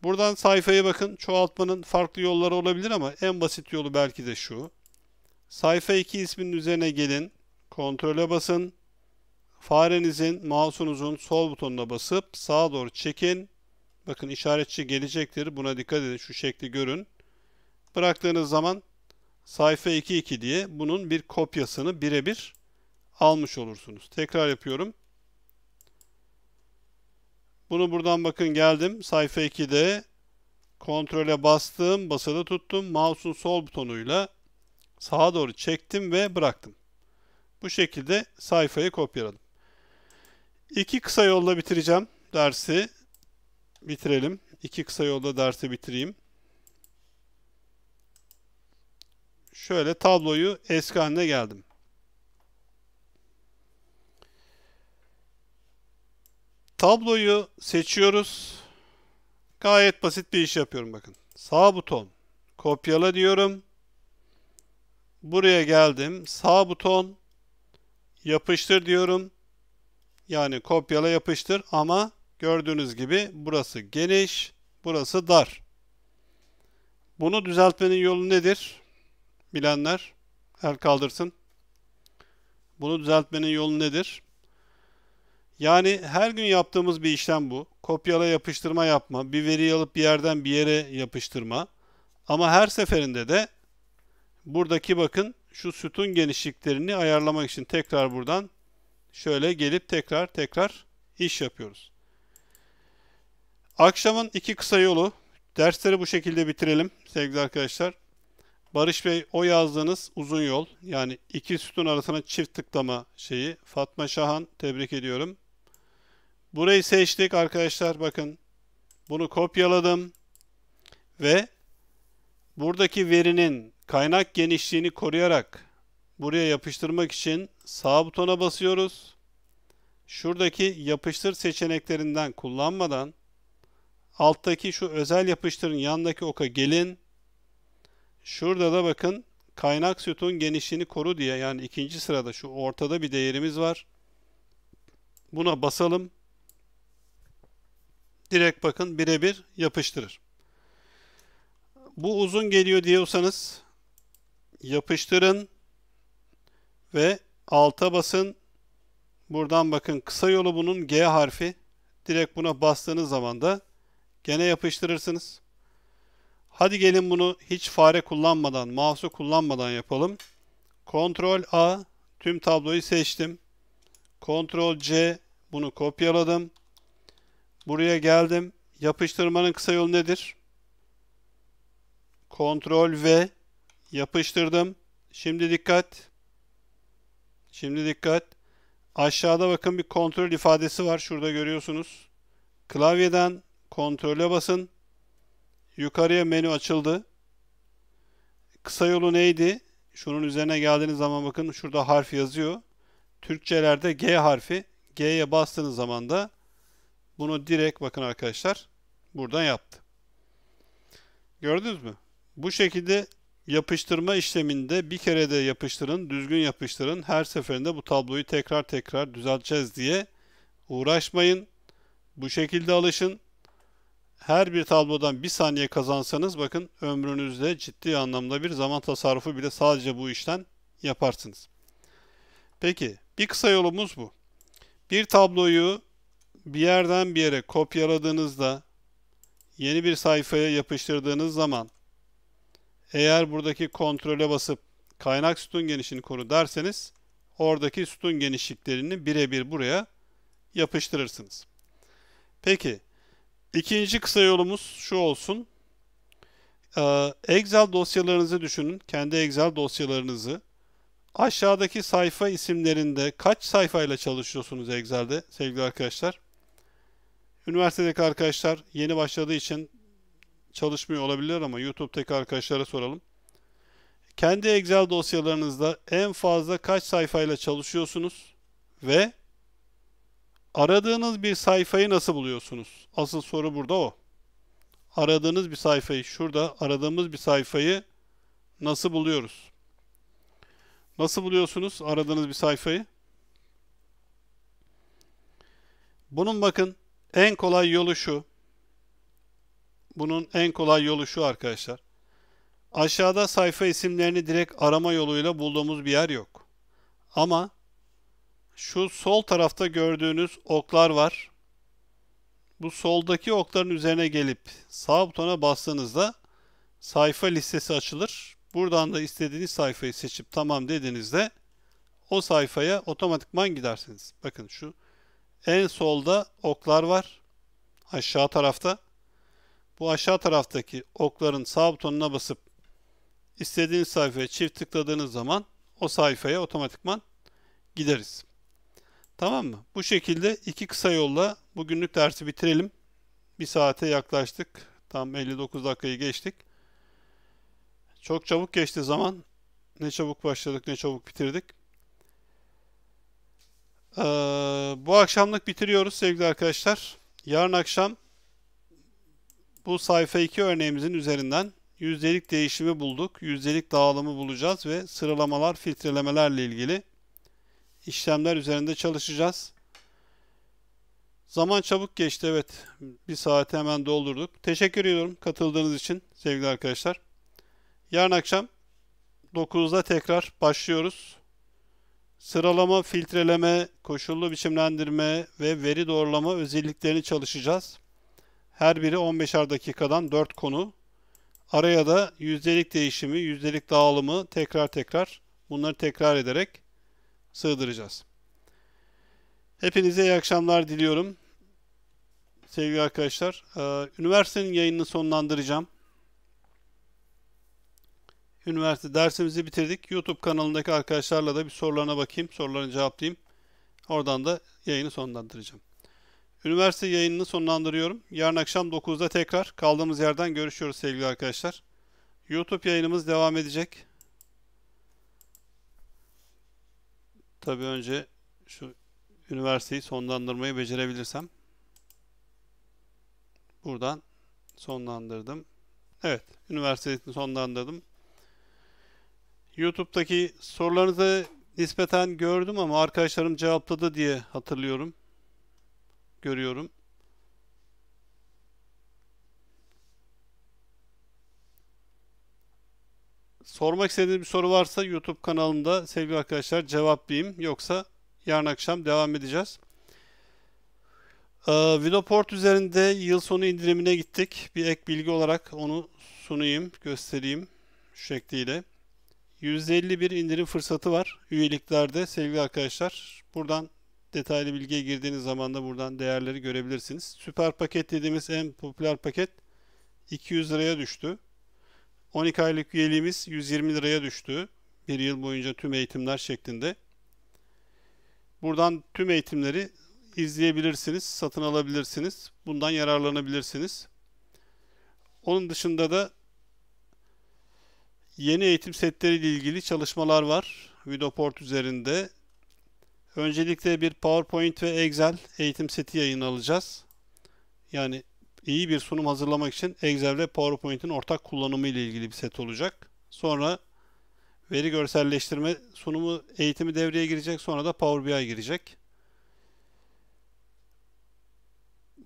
Buradan sayfaya bakın. Çoğaltmanın farklı yolları olabilir ama en basit yolu belki de şu. Sayfa 2 isminin üzerine gelin. Kontrole basın. Farenizin, mouse'unuzun sol butonuna basıp sağa doğru çekin. Bakın işaretçi gelecektir. Buna dikkat edin. Şu şekli görün. Bıraktığınız zaman sayfa 2.2 diye bunun bir kopyasını birebir almış olursunuz. Tekrar yapıyorum. Bunu buradan bakın geldim. Sayfa 2'de kontrole bastım. Basılı tuttum. Mouse'un sol butonuyla sağa doğru çektim ve bıraktım. Bu şekilde sayfayı kopyaladım. 2 kısa yolla bitireceğim. Dersi bitirelim. 2 kısa yolda dersi bitireyim. Şöyle tabloyu eski haline geldim. Tabloyu seçiyoruz. Gayet basit bir iş yapıyorum bakın. Sağ buton kopyala diyorum. Buraya geldim. Sağ buton yapıştır diyorum. Yani kopyala yapıştır ama gördüğünüz gibi burası geniş, burası dar. Bunu düzeltmenin yolu nedir? Bilenler el kaldırsın. Bunu düzeltmenin yolu nedir? Yani her gün yaptığımız bir işlem bu. Kopyala yapıştırma yapma, bir veriyi alıp bir yerden bir yere yapıştırma. Ama her seferinde de buradaki bakın şu sütun genişliklerini ayarlamak için tekrar buradan şöyle gelip tekrar iş yapıyoruz. Akşamın 2 kısa yolu. Dersleri bu şekilde bitirelim sevgili arkadaşlar. Barış Bey o yazdığınız uzun yol, yani 2 sütun arasına çift tıklama şeyi. Fatma Şahan, tebrik ediyorum. Burayı seçtik arkadaşlar, bakın. Bunu kopyaladım ve buradaki verinin kaynak genişliğini koruyarak buraya yapıştırmak için sağ butona basıyoruz. Şuradaki yapıştır seçeneklerinden kullanmadan alttaki şu özel yapıştırın yanındaki oka gelin. Şurada da bakın kaynak sütun genişliğini koru diye, yani ikinci sırada şu ortada bir değerimiz var. Buna basalım. Direkt bakın birebir yapıştırır. Bu uzun geliyor diyorsanız yapıştırın ve alta basın. Buradan bakın kısa yolu bunun G harfi. Direkt buna bastığınız zaman da gene yapıştırırsınız. Hadi gelin bunu hiç fare kullanmadan, mouse'u kullanmadan yapalım. Ctrl A, tüm tabloyu seçtim. Ctrl C, bunu kopyaladım. Buraya geldim. Yapıştırmanın kısa yolu nedir? Ctrl V, yapıştırdım. Şimdi dikkat. Şimdi dikkat. Aşağıda bakın bir kontrol ifadesi var. Şurada görüyorsunuz. Klavyeden kontrole basın. Yukarıya menü açıldı. Kısa yolu neydi? Şunun üzerine geldiğiniz zaman bakın şurada harf yazıyor. Türkçelerde G harfi. G'ye bastığınız zaman da bunu direkt bakın arkadaşlar buradan yaptı. Gördünüz mü? Bu şekilde yapıştırma işleminde bir kere de yapıştırın, düzgün yapıştırın. Her seferinde bu tabloyu tekrar düzelteceğiz diye uğraşmayın. Bu şekilde alışın. Her bir tablodan bir saniye kazansanız bakın ömrünüzde ciddi anlamda bir zaman tasarrufu bile sadece bu işten yaparsınız. Peki bir kısa yolumuz bu. Bir tabloyu bir yerden bir yere kopyaladığınızda yeni bir sayfaya yapıştırdığınız zaman eğer buradaki kontrole basıp kaynak sütun genişliğini koru derseniz oradaki sütun genişliklerini birebir buraya yapıştırırsınız. Peki ikinci kısa yolumuz şu olsun. Excel dosyalarınızı düşünün. Kendi Excel dosyalarınızı. Aşağıdaki sayfa isimlerinde kaç sayfayla çalışıyorsunuz Excel'de sevgili arkadaşlar? Üniversitedeki arkadaşlar yeni başladığı için çalışmıyor olabilir ama YouTube'daki arkadaşlara soralım. Kendi Excel dosyalarınızda en fazla kaç sayfayla çalışıyorsunuz ve aradığınız bir sayfayı nasıl buluyorsunuz? Asıl soru burada o. Aradığınız bir sayfayı, şurada aradığımız bir sayfayı nasıl buluyoruz? Nasıl buluyorsunuz aradığınız bir sayfayı? Bunun bakın en kolay yolu şu. Bunun en kolay yolu şu arkadaşlar. Aşağıda sayfa isimlerini direkt arama yoluyla bulduğumuz bir yer yok. Ama şu sol tarafta gördüğünüz oklar var. Bu soldaki okların üzerine gelip sağ butona bastığınızda sayfa listesi açılır. Buradan da istediğiniz sayfayı seçip tamam dediğinizde o sayfaya otomatikman gidersiniz. Bakın şu en solda oklar var. Aşağı tarafta. Bu aşağı taraftaki okların sağ butonuna basıp istediğiniz sayfaya çift tıkladığınız zaman o sayfaya otomatikman gideriz. Tamam mı? Bu şekilde iki kısa yolla bugünlük dersi bitirelim. Bir saate yaklaştık. Tam 59 dakikayı geçtik. Çok çabuk geçti zaman. Ne çabuk başladık, ne çabuk bitirdik. Bu akşamlık bitiriyoruz sevgili arkadaşlar. Yarın akşam bu sayfa 2 örneğimizin üzerinden yüzdelik değişimi bulduk. Yüzdelik dağılımı bulacağız ve sıralamalar, filtrelemelerle ilgili işlemler üzerinde çalışacağız. Zaman çabuk geçti, evet. Bir saati hemen doldurduk. Teşekkür ediyorum katıldığınız için sevgili arkadaşlar. Yarın akşam 9'da tekrar başlıyoruz. Sıralama, filtreleme, koşullu biçimlendirme ve veri doğrulama özelliklerini çalışacağız. Her biri 15'er dakikadan 4 konu. Araya da yüzdelik değişimi, yüzdelik dağılımı tekrar bunları tekrar ederek sığdıracağız. Hepinize iyi akşamlar diliyorum. Sevgili arkadaşlar, üniversitenin yayınını sonlandıracağım. Üniversite dersimizi bitirdik. YouTube kanalındaki arkadaşlarla da bir sorularına bakayım, sorularını cevaplayayım. Oradan da yayını sonlandıracağım. Üniversite yayınını sonlandırıyorum. Yarın akşam 9'da tekrar kaldığımız yerden görüşüyoruz sevgili arkadaşlar. YouTube yayınımız devam edecek. Tabii önce şu üniversiteyi sonlandırmayı becerebilirsem. Buradan sonlandırdım. Evet, üniversiteyi sonlandırdım. YouTube'daki sorularınızı nispeten gördüm ama arkadaşlarım cevapladı diye hatırlıyorum. Görüyorum. Sormak istediğiniz bir soru varsa YouTube kanalımda sevgili arkadaşlar cevaplayayım. Yoksa yarın akşam devam edeceğiz. Vidoport üzerinde yıl sonu indirimine gittik. Bir ek bilgi olarak onu sunayım, göstereyim şu şekliyle. %51 indirim fırsatı var üyeliklerde sevgili arkadaşlar. Buradan detaylı bilgiye girdiğiniz zaman da buradan değerleri görebilirsiniz. Süper paket dediğimiz en popüler paket 200 liraya düştü. 12 aylık üyeliğimiz 120 liraya düştü. Bir yıl boyunca tüm eğitimler şeklinde. Buradan tüm eğitimleri izleyebilirsiniz, satın alabilirsiniz. Bundan yararlanabilirsiniz. Onun dışında da yeni eğitim setleriyle ilgili çalışmalar var Vidoport üzerinde. Öncelikle bir PowerPoint ve Excel eğitim seti yayın alacağız. Yani iyi bir sunum hazırlamak için Excel ve PowerPoint'in ortak kullanımı ile ilgili bir set olacak. Sonra veri görselleştirme sunumu eğitimi devreye girecek. Sonra da Power BI girecek.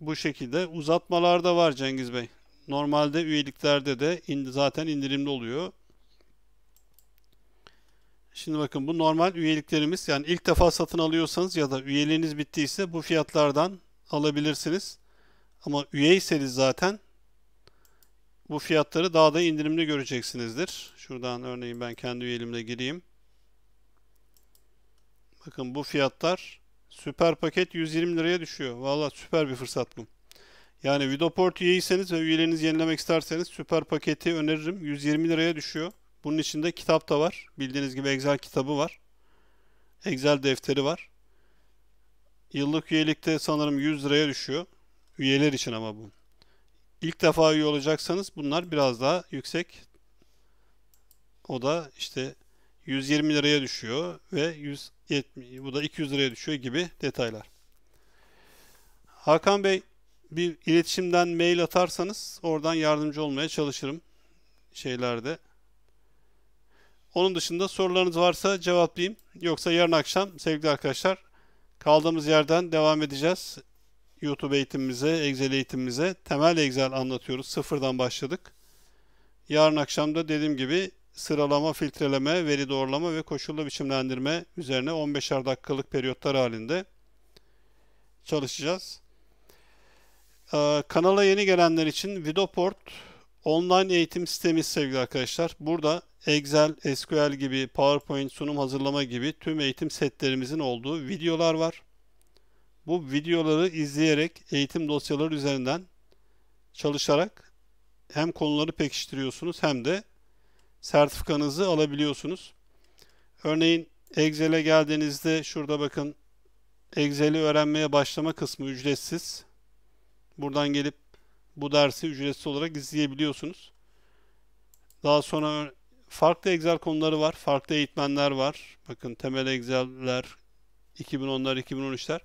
Bu şekilde uzatmalar da var Cengiz Bey. Normalde üyeliklerde de zaten indirimli oluyor. Şimdi bakın bu normal üyeliklerimiz, yani ilk defa satın alıyorsanız ya da üyeliğiniz bittiyse bu fiyatlardan alabilirsiniz. Ama üyeyseniz zaten bu fiyatları daha da indirimli göreceksinizdir. Şuradan örneğin ben kendi üyeliğimle gireyim. Bakın bu fiyatlar süper paket 120 liraya düşüyor. Valla süper bir fırsat bu. Yani Vidoport üyeyseniz ve üyelerinizi yenilemek isterseniz süper paketi öneririm. 120 liraya düşüyor. Bunun içinde kitap da var. Bildiğiniz gibi Excel kitabı var. Excel defteri var. Yıllık üyelikte sanırım 100 liraya düşüyor. Üyeler için ama bu. İlk defa üye olacaksanız bunlar biraz daha yüksek. O da işte 120 liraya düşüyor ve 170, bu da 200 liraya düşüyor gibi detaylar. Hakan Bey, bir iletişimden mail atarsanız oradan yardımcı olmaya çalışırım şeylerde. Onun dışında sorularınız varsa cevaplayayım. Yoksa yarın akşam sevgili arkadaşlar kaldığımız yerden devam edeceğiz. YouTube eğitimimize, Excel eğitimimize. Temel Excel anlatıyoruz. Sıfırdan başladık. Yarın akşam da dediğim gibi sıralama, filtreleme, veri doğrulama ve koşullu biçimlendirme üzerine 15'er dakikalık periyotlar halinde çalışacağız. Kanala yeni gelenler için Vidoport online eğitim sistemi sevgili arkadaşlar. Burada Excel, SQL gibi, PowerPoint, sunum hazırlama gibi tüm eğitim setlerimizin olduğu videolar var. Bu videoları izleyerek eğitim dosyaları üzerinden çalışarak hem konuları pekiştiriyorsunuz hem de sertifikanızı alabiliyorsunuz. Örneğin Excel'e geldiğinizde şurada bakın Excel'i öğrenmeye başlama kısmı ücretsiz. Buradan gelip bu dersi ücretsiz olarak izleyebiliyorsunuz. Daha sonra farklı Excel konuları var. Farklı eğitmenler var. Bakın temel Excel'ler, 2010'lar, 2013'ler.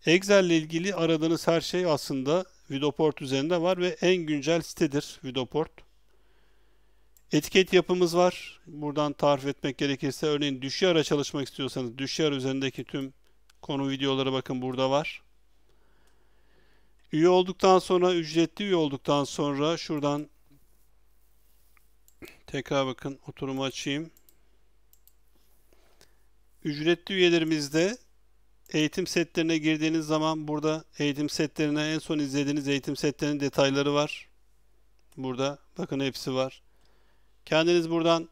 Excel ile ilgili aradığınız her şey aslında Vidoport üzerinde var ve en güncel sitedir Vidoport. Etiket yapımız var. Buradan tarif etmek gerekirse örneğin Düşyar'a çalışmak istiyorsanız Düşyar üzerindeki tüm konu videoları bakın burada var. Üye olduktan sonra, ücretli üye olduktan sonra şuradan tekrar bakın oturumu açayım. Ücretli üyelerimizde eğitim setlerine girdiğiniz zaman burada eğitim setlerine en son izlediğiniz eğitim setlerinin detayları var. Burada bakın hepsi var. Kendiniz buradan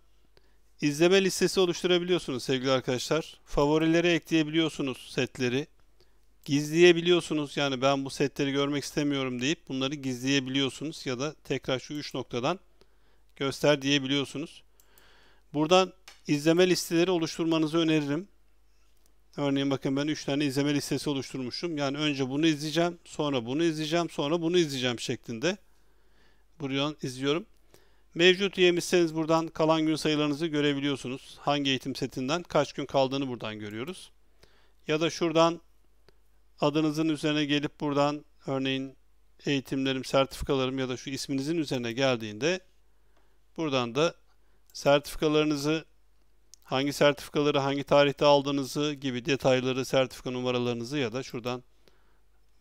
izleme listesi oluşturabiliyorsunuz sevgili arkadaşlar. Favorilere ekleyebiliyorsunuz setleri. Gizleyebiliyorsunuz. Yani ben bu setleri görmek istemiyorum deyip bunları gizleyebiliyorsunuz ya da tekrar şu 3 noktadan göster diyebiliyorsunuz. Buradan izleme listeleri oluşturmanızı öneririm. Örneğin bakın ben 3 tane izleme listesi oluşturmuşum. Yani önce bunu izleyeceğim, sonra bunu izleyeceğim, sonra bunu izleyeceğim şeklinde. Buradan izliyorum. Mevcut üyemizseniz buradan kalan gün sayılarınızı görebiliyorsunuz. Hangi eğitim setinden kaç gün kaldığını buradan görüyoruz. Ya da şuradan adınızın üzerine gelip buradan örneğin eğitimlerim, sertifikalarım ya da şu isminizin üzerine geldiğinde buradan da sertifikalarınızı, hangi sertifikaları hangi tarihte aldığınızı gibi detayları, sertifika numaralarınızı ya da şuradan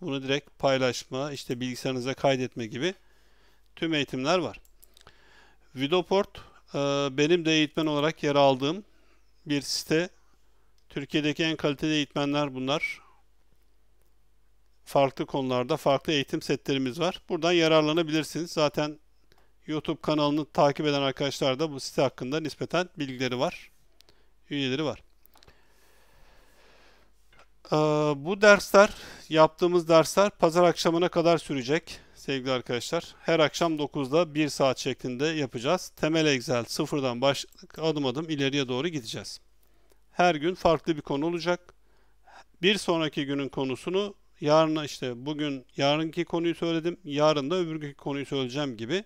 bunu direkt paylaşma, işte bilgisayarınıza kaydetme gibi tüm eğitimler var. Vidoport benim de eğitmen olarak yer aldığım bir site. Türkiye'deki en kaliteli eğitmenler bunlar. Farklı konularda farklı eğitim setlerimiz var. Buradan yararlanabilirsiniz. Zaten YouTube kanalını takip eden arkadaşlar da bu site hakkında nispeten bilgileri var. Üyeleri var. Bu dersler, yaptığımız dersler pazar akşamına kadar sürecek sevgili arkadaşlar. Her akşam 9'da 1 saat şeklinde yapacağız. Temel Excel sıfırdan başladık. Adım adım ileriye doğru gideceğiz. Her gün farklı bir konu olacak. Bir sonraki günün konusunu yarına işte bugün yarınki konuyu söyledim. Yarın da öbürkü konuyu söyleyeceğim gibi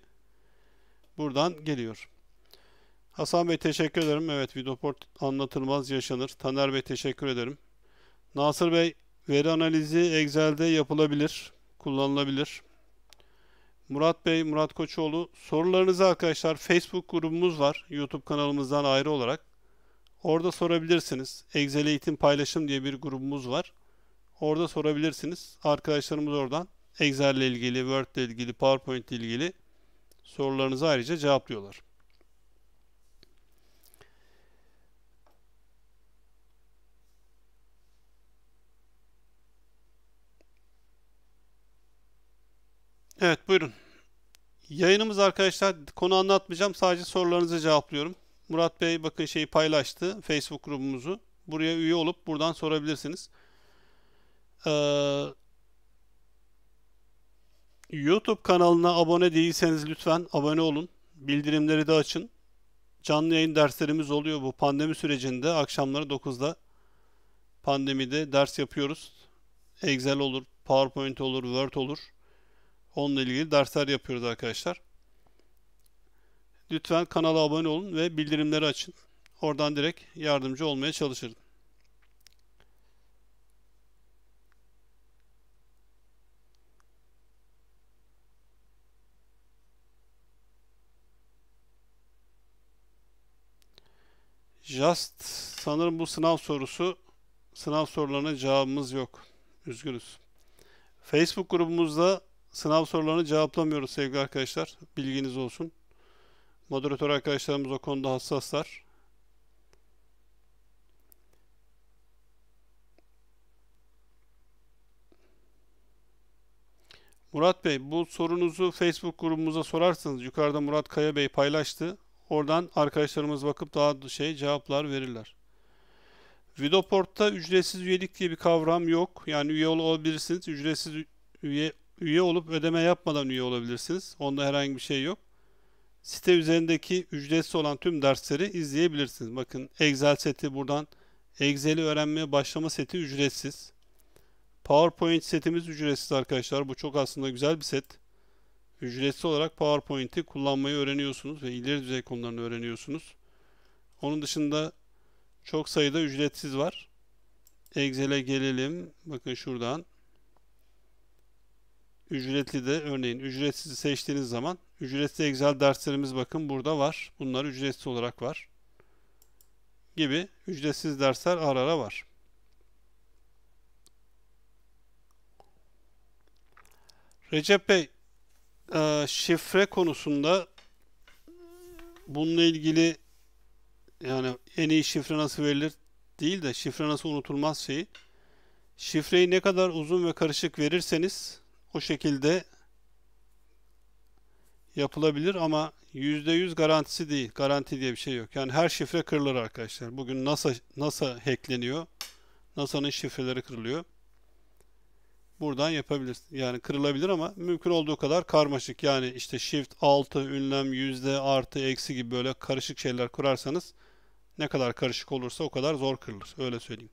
buradan geliyor. Hasan Bey teşekkür ederim. Evet, Vidoport anlatılmaz yaşanır. Taner Bey teşekkür ederim. Nasır Bey, veri analizi Excel'de yapılabilir, kullanılabilir. Murat Bey, Murat Koçoğlu, sorularınızı arkadaşlar Facebook grubumuz var. YouTube kanalımızdan ayrı olarak. Orada sorabilirsiniz. Excel Eğitim Paylaşım diye bir grubumuz var. Orada sorabilirsiniz. Arkadaşlarımız oradan Excel ile ilgili, Word ile ilgili, PowerPoint ile ilgili sorularınızı ayrıca cevaplıyorlar. Evet, buyurun. Yayınımız arkadaşlar, konu anlatmayacağım. Sadece sorularınızı cevaplıyorum. Murat Bey bakın şeyi paylaştı. Facebook grubumuzu. Buraya üye olup buradan sorabilirsiniz. Ee, YouTube kanalına abone değilseniz lütfen abone olun. Bildirimleri de açın. Canlı yayın derslerimiz oluyor bu pandemi sürecinde. Akşamları 9'da pandemide ders yapıyoruz. Excel olur, PowerPoint olur, Word olur. Onunla ilgili dersler yapıyoruz arkadaşlar. Lütfen kanala abone olun ve bildirimleri açın. Oradan direkt yardımcı olmaya çalışırım. Just sanırım bu sınav sorusu. Sınav sorularına cevabımız yok. Üzgünüz. Facebook grubumuzda sınav sorularını cevaplamıyoruz sevgili arkadaşlar. Bilginiz olsun. Moderatör arkadaşlarımız o konuda hassaslar. Murat Bey, bu sorunuzu Facebook grubumuza sorarsanız yukarıda Murat Kaya Bey paylaştı. Oradan arkadaşlarımız bakıp daha cevaplar verirler. Videoport'ta ücretsiz üyelik diye bir kavram yok. Yani üye olabilirsiniz. Ücretsiz üye olup ödeme yapmadan üye olabilirsiniz. Onda herhangi bir şey yok. Site üzerindeki ücretsiz olan tüm dersleri izleyebilirsiniz. Bakın Excel seti buradan. Excel'i öğrenmeye başlama seti ücretsiz. PowerPoint setimiz ücretsiz arkadaşlar. Bu çok aslında güzel bir set. Ücretsiz olarak PowerPoint'i kullanmayı öğreniyorsunuz ve ileri düzey konularını öğreniyorsunuz. Onun dışında çok sayıda ücretsiz var. Excel'e gelelim. Bakın şuradan. Ücretli de örneğin ücretsiz seçtiğiniz zaman ücretli Excel derslerimiz bakın burada var. Bunlar ücretsiz olarak var. Gibi ücretsiz dersler ara ara var. Recep Bey, şifre konusunda bununla ilgili yani en iyi şifre nasıl verilir değil de şifre nasıl unutulmaz şeyi. Şifreyi ne kadar uzun ve karışık verirseniz o şekilde yapılabilir ama %100 garantisi değil. Garanti diye bir şey yok. Yani her şifre kırılır arkadaşlar. Bugün NASA hackleniyor. NASA'nın şifreleri kırılıyor. Buradan yapabilirsin. Yani kırılabilir ama mümkün olduğu kadar karmaşık. Yani işte shift, altı, ünlem, yüzde, artı, eksi gibi böyle karışık şeyler kurarsanız ne kadar karışık olursa o kadar zor kırılır. Öyle söyleyeyim.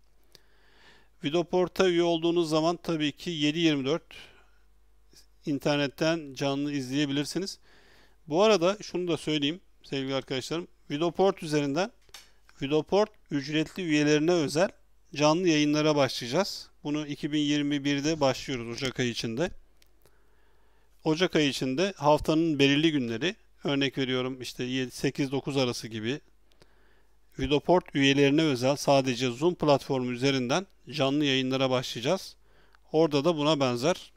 Videoport'a üye olduğunuz zaman tabii ki 7/24 internetten canlı izleyebilirsiniz. Bu arada şunu da söyleyeyim sevgili arkadaşlarım. Videoport üzerinden Videoport ücretli üyelerine özel canlı yayınlara başlayacağız. Bunu 2021'de başlıyoruz Ocak ayı içinde. Ocak ayı içinde haftanın belirli günleri, örnek veriyorum işte 8-9 arası gibi Videoport üyelerine özel sadece Zoom platformu üzerinden canlı yayınlara başlayacağız. Orada da buna benzer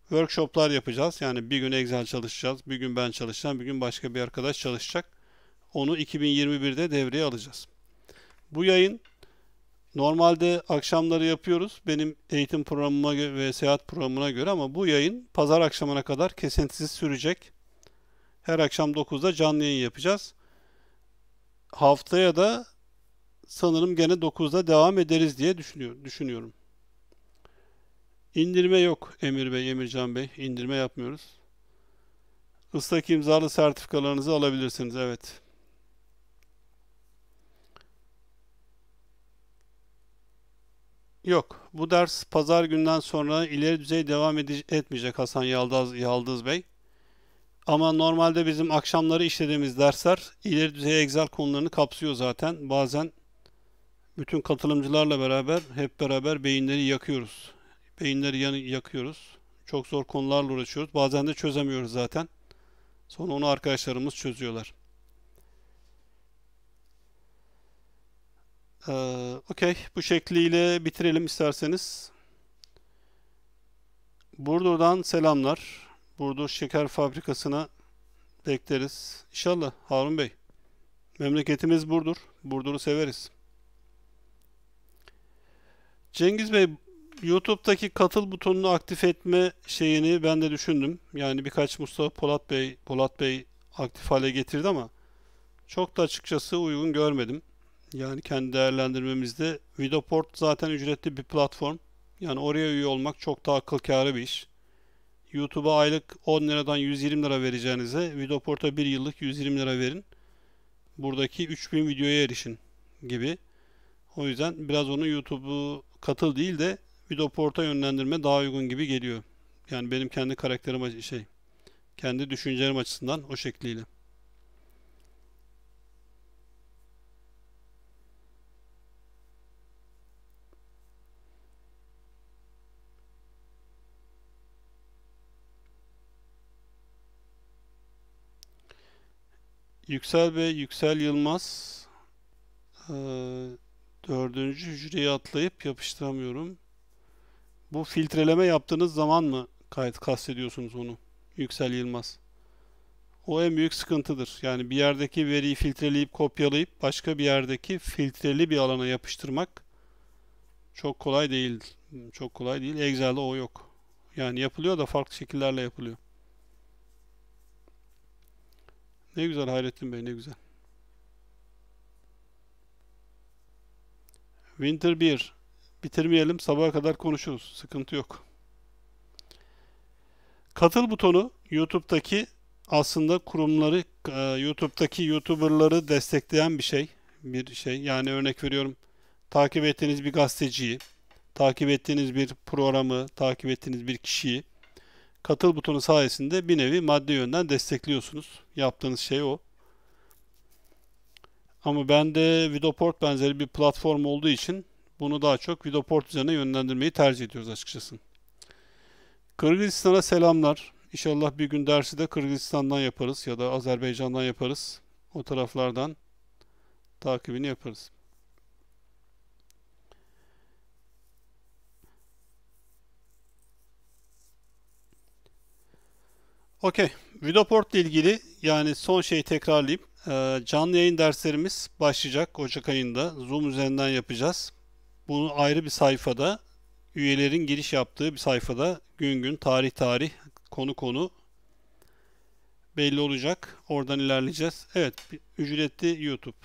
workshoplar yapacağız. Yani bir gün Excel çalışacağız, bir gün ben çalışacağım, bir gün başka bir arkadaş çalışacak. Onu 2021'de devreye alacağız. Bu yayın normalde akşamları yapıyoruz. Benim eğitim programıma ve seyahat programına göre ama bu yayın pazar akşamına kadar kesintisiz sürecek. Her akşam 9'da canlı yayın yapacağız. Haftaya da sanırım gene 9'da devam ederiz diye düşünüyorum. İndirme yok Emir Bey, Emircan Bey. İndirme yapmıyoruz. Islak imzalı sertifikalarınızı alabilirsiniz. Evet. Yok. Bu ders pazar günden sonra ileri düzey devam etmeyecek Hasan Yaldız Bey. Ama normalde bizim akşamları işlediğimiz dersler ileri düzey Excel konularını kapsıyor zaten. Bazen bütün katılımcılarla beraber hep beraber beyinleri yakıyoruz. Beyinleri yakıyoruz. Çok zor konularla uğraşıyoruz. Bazen de çözemiyoruz zaten. Sonra onu arkadaşlarımız çözüyorlar. Okey. Bu şekliyle bitirelim isterseniz. Burdur'dan selamlar. Burdur Şeker Fabrikası'na bekleriz. İnşallah Harun Bey. Memleketimiz Burdur. Burdur'u severiz. Cengiz Bey, YouTube'daki katıl butonunu aktif etme şeyini ben de düşündüm. Yani birkaç Mustafa Polat Bey aktif hale getirdi ama çok da açıkçası uygun görmedim. Yani kendi değerlendirmemizde Vidoport zaten ücretli bir platform. Yani oraya üye olmak çok daha akıl kârı bir iş. YouTube'a aylık 10 liradan 120 lira vereceğinize Vidoport'a bir yıllık 120 lira verin. Buradaki 3000 videoya erişin gibi. O yüzden biraz onu YouTube'u katıl değil de Vidoport'a yönlendirme daha uygun gibi geliyor. Yani benim kendi karakterim kendi düşüncelerim açısından o şekliyle. Yüksel Bey, Yüksel Yılmaz, dördüncü hücreyi atlayıp yapıştıramıyorum. Bu filtreleme yaptığınız zaman mı kastediyorsunuz onu? Yüksel Yılmaz. O en büyük sıkıntıdır. Yani bir yerdeki veriyi filtreleyip kopyalayıp başka bir yerdeki filtreli bir alana yapıştırmak çok kolay değil. Çok kolay değil. Excel'de o yok. Yani yapılıyor da farklı şekillerle yapılıyor. Ne güzel Hayrettin Bey, ne güzel. Winter 1. Bitirmeyelim, sabaha kadar konuşuruz. Sıkıntı yok. Katıl butonu YouTube'daki aslında kurumları, YouTube'daki YouTuber'ları destekleyen bir şey. Yani örnek veriyorum, takip ettiğiniz bir gazeteciyi, takip ettiğiniz bir programı, takip ettiğiniz bir kişiyi katıl butonu sayesinde bir nevi maddi yönden destekliyorsunuz. Yaptığınız şey o. Ama bende Vidoport benzeri bir platform olduğu için bunu daha çok Vidoport üzerine yönlendirmeyi tercih ediyoruz açıkçası. Kırgızistan'a selamlar. İnşallah bir gün dersi de Kırgızistan'dan yaparız ya da Azerbaycan'dan yaparız. O taraflardan takibini yaparız. Okey. Vidoport ile ilgili yani son şeyi tekrarlayayım. Canlı yayın derslerimiz başlayacak Ocak ayında. Zoom üzerinden yapacağız. Bunu ayrı bir sayfada, üyelerin giriş yaptığı bir sayfada gün gün, tarih tarih, konu konu belli olacak. Oradan ilerleyeceğiz. Evet, ücretli YouTube.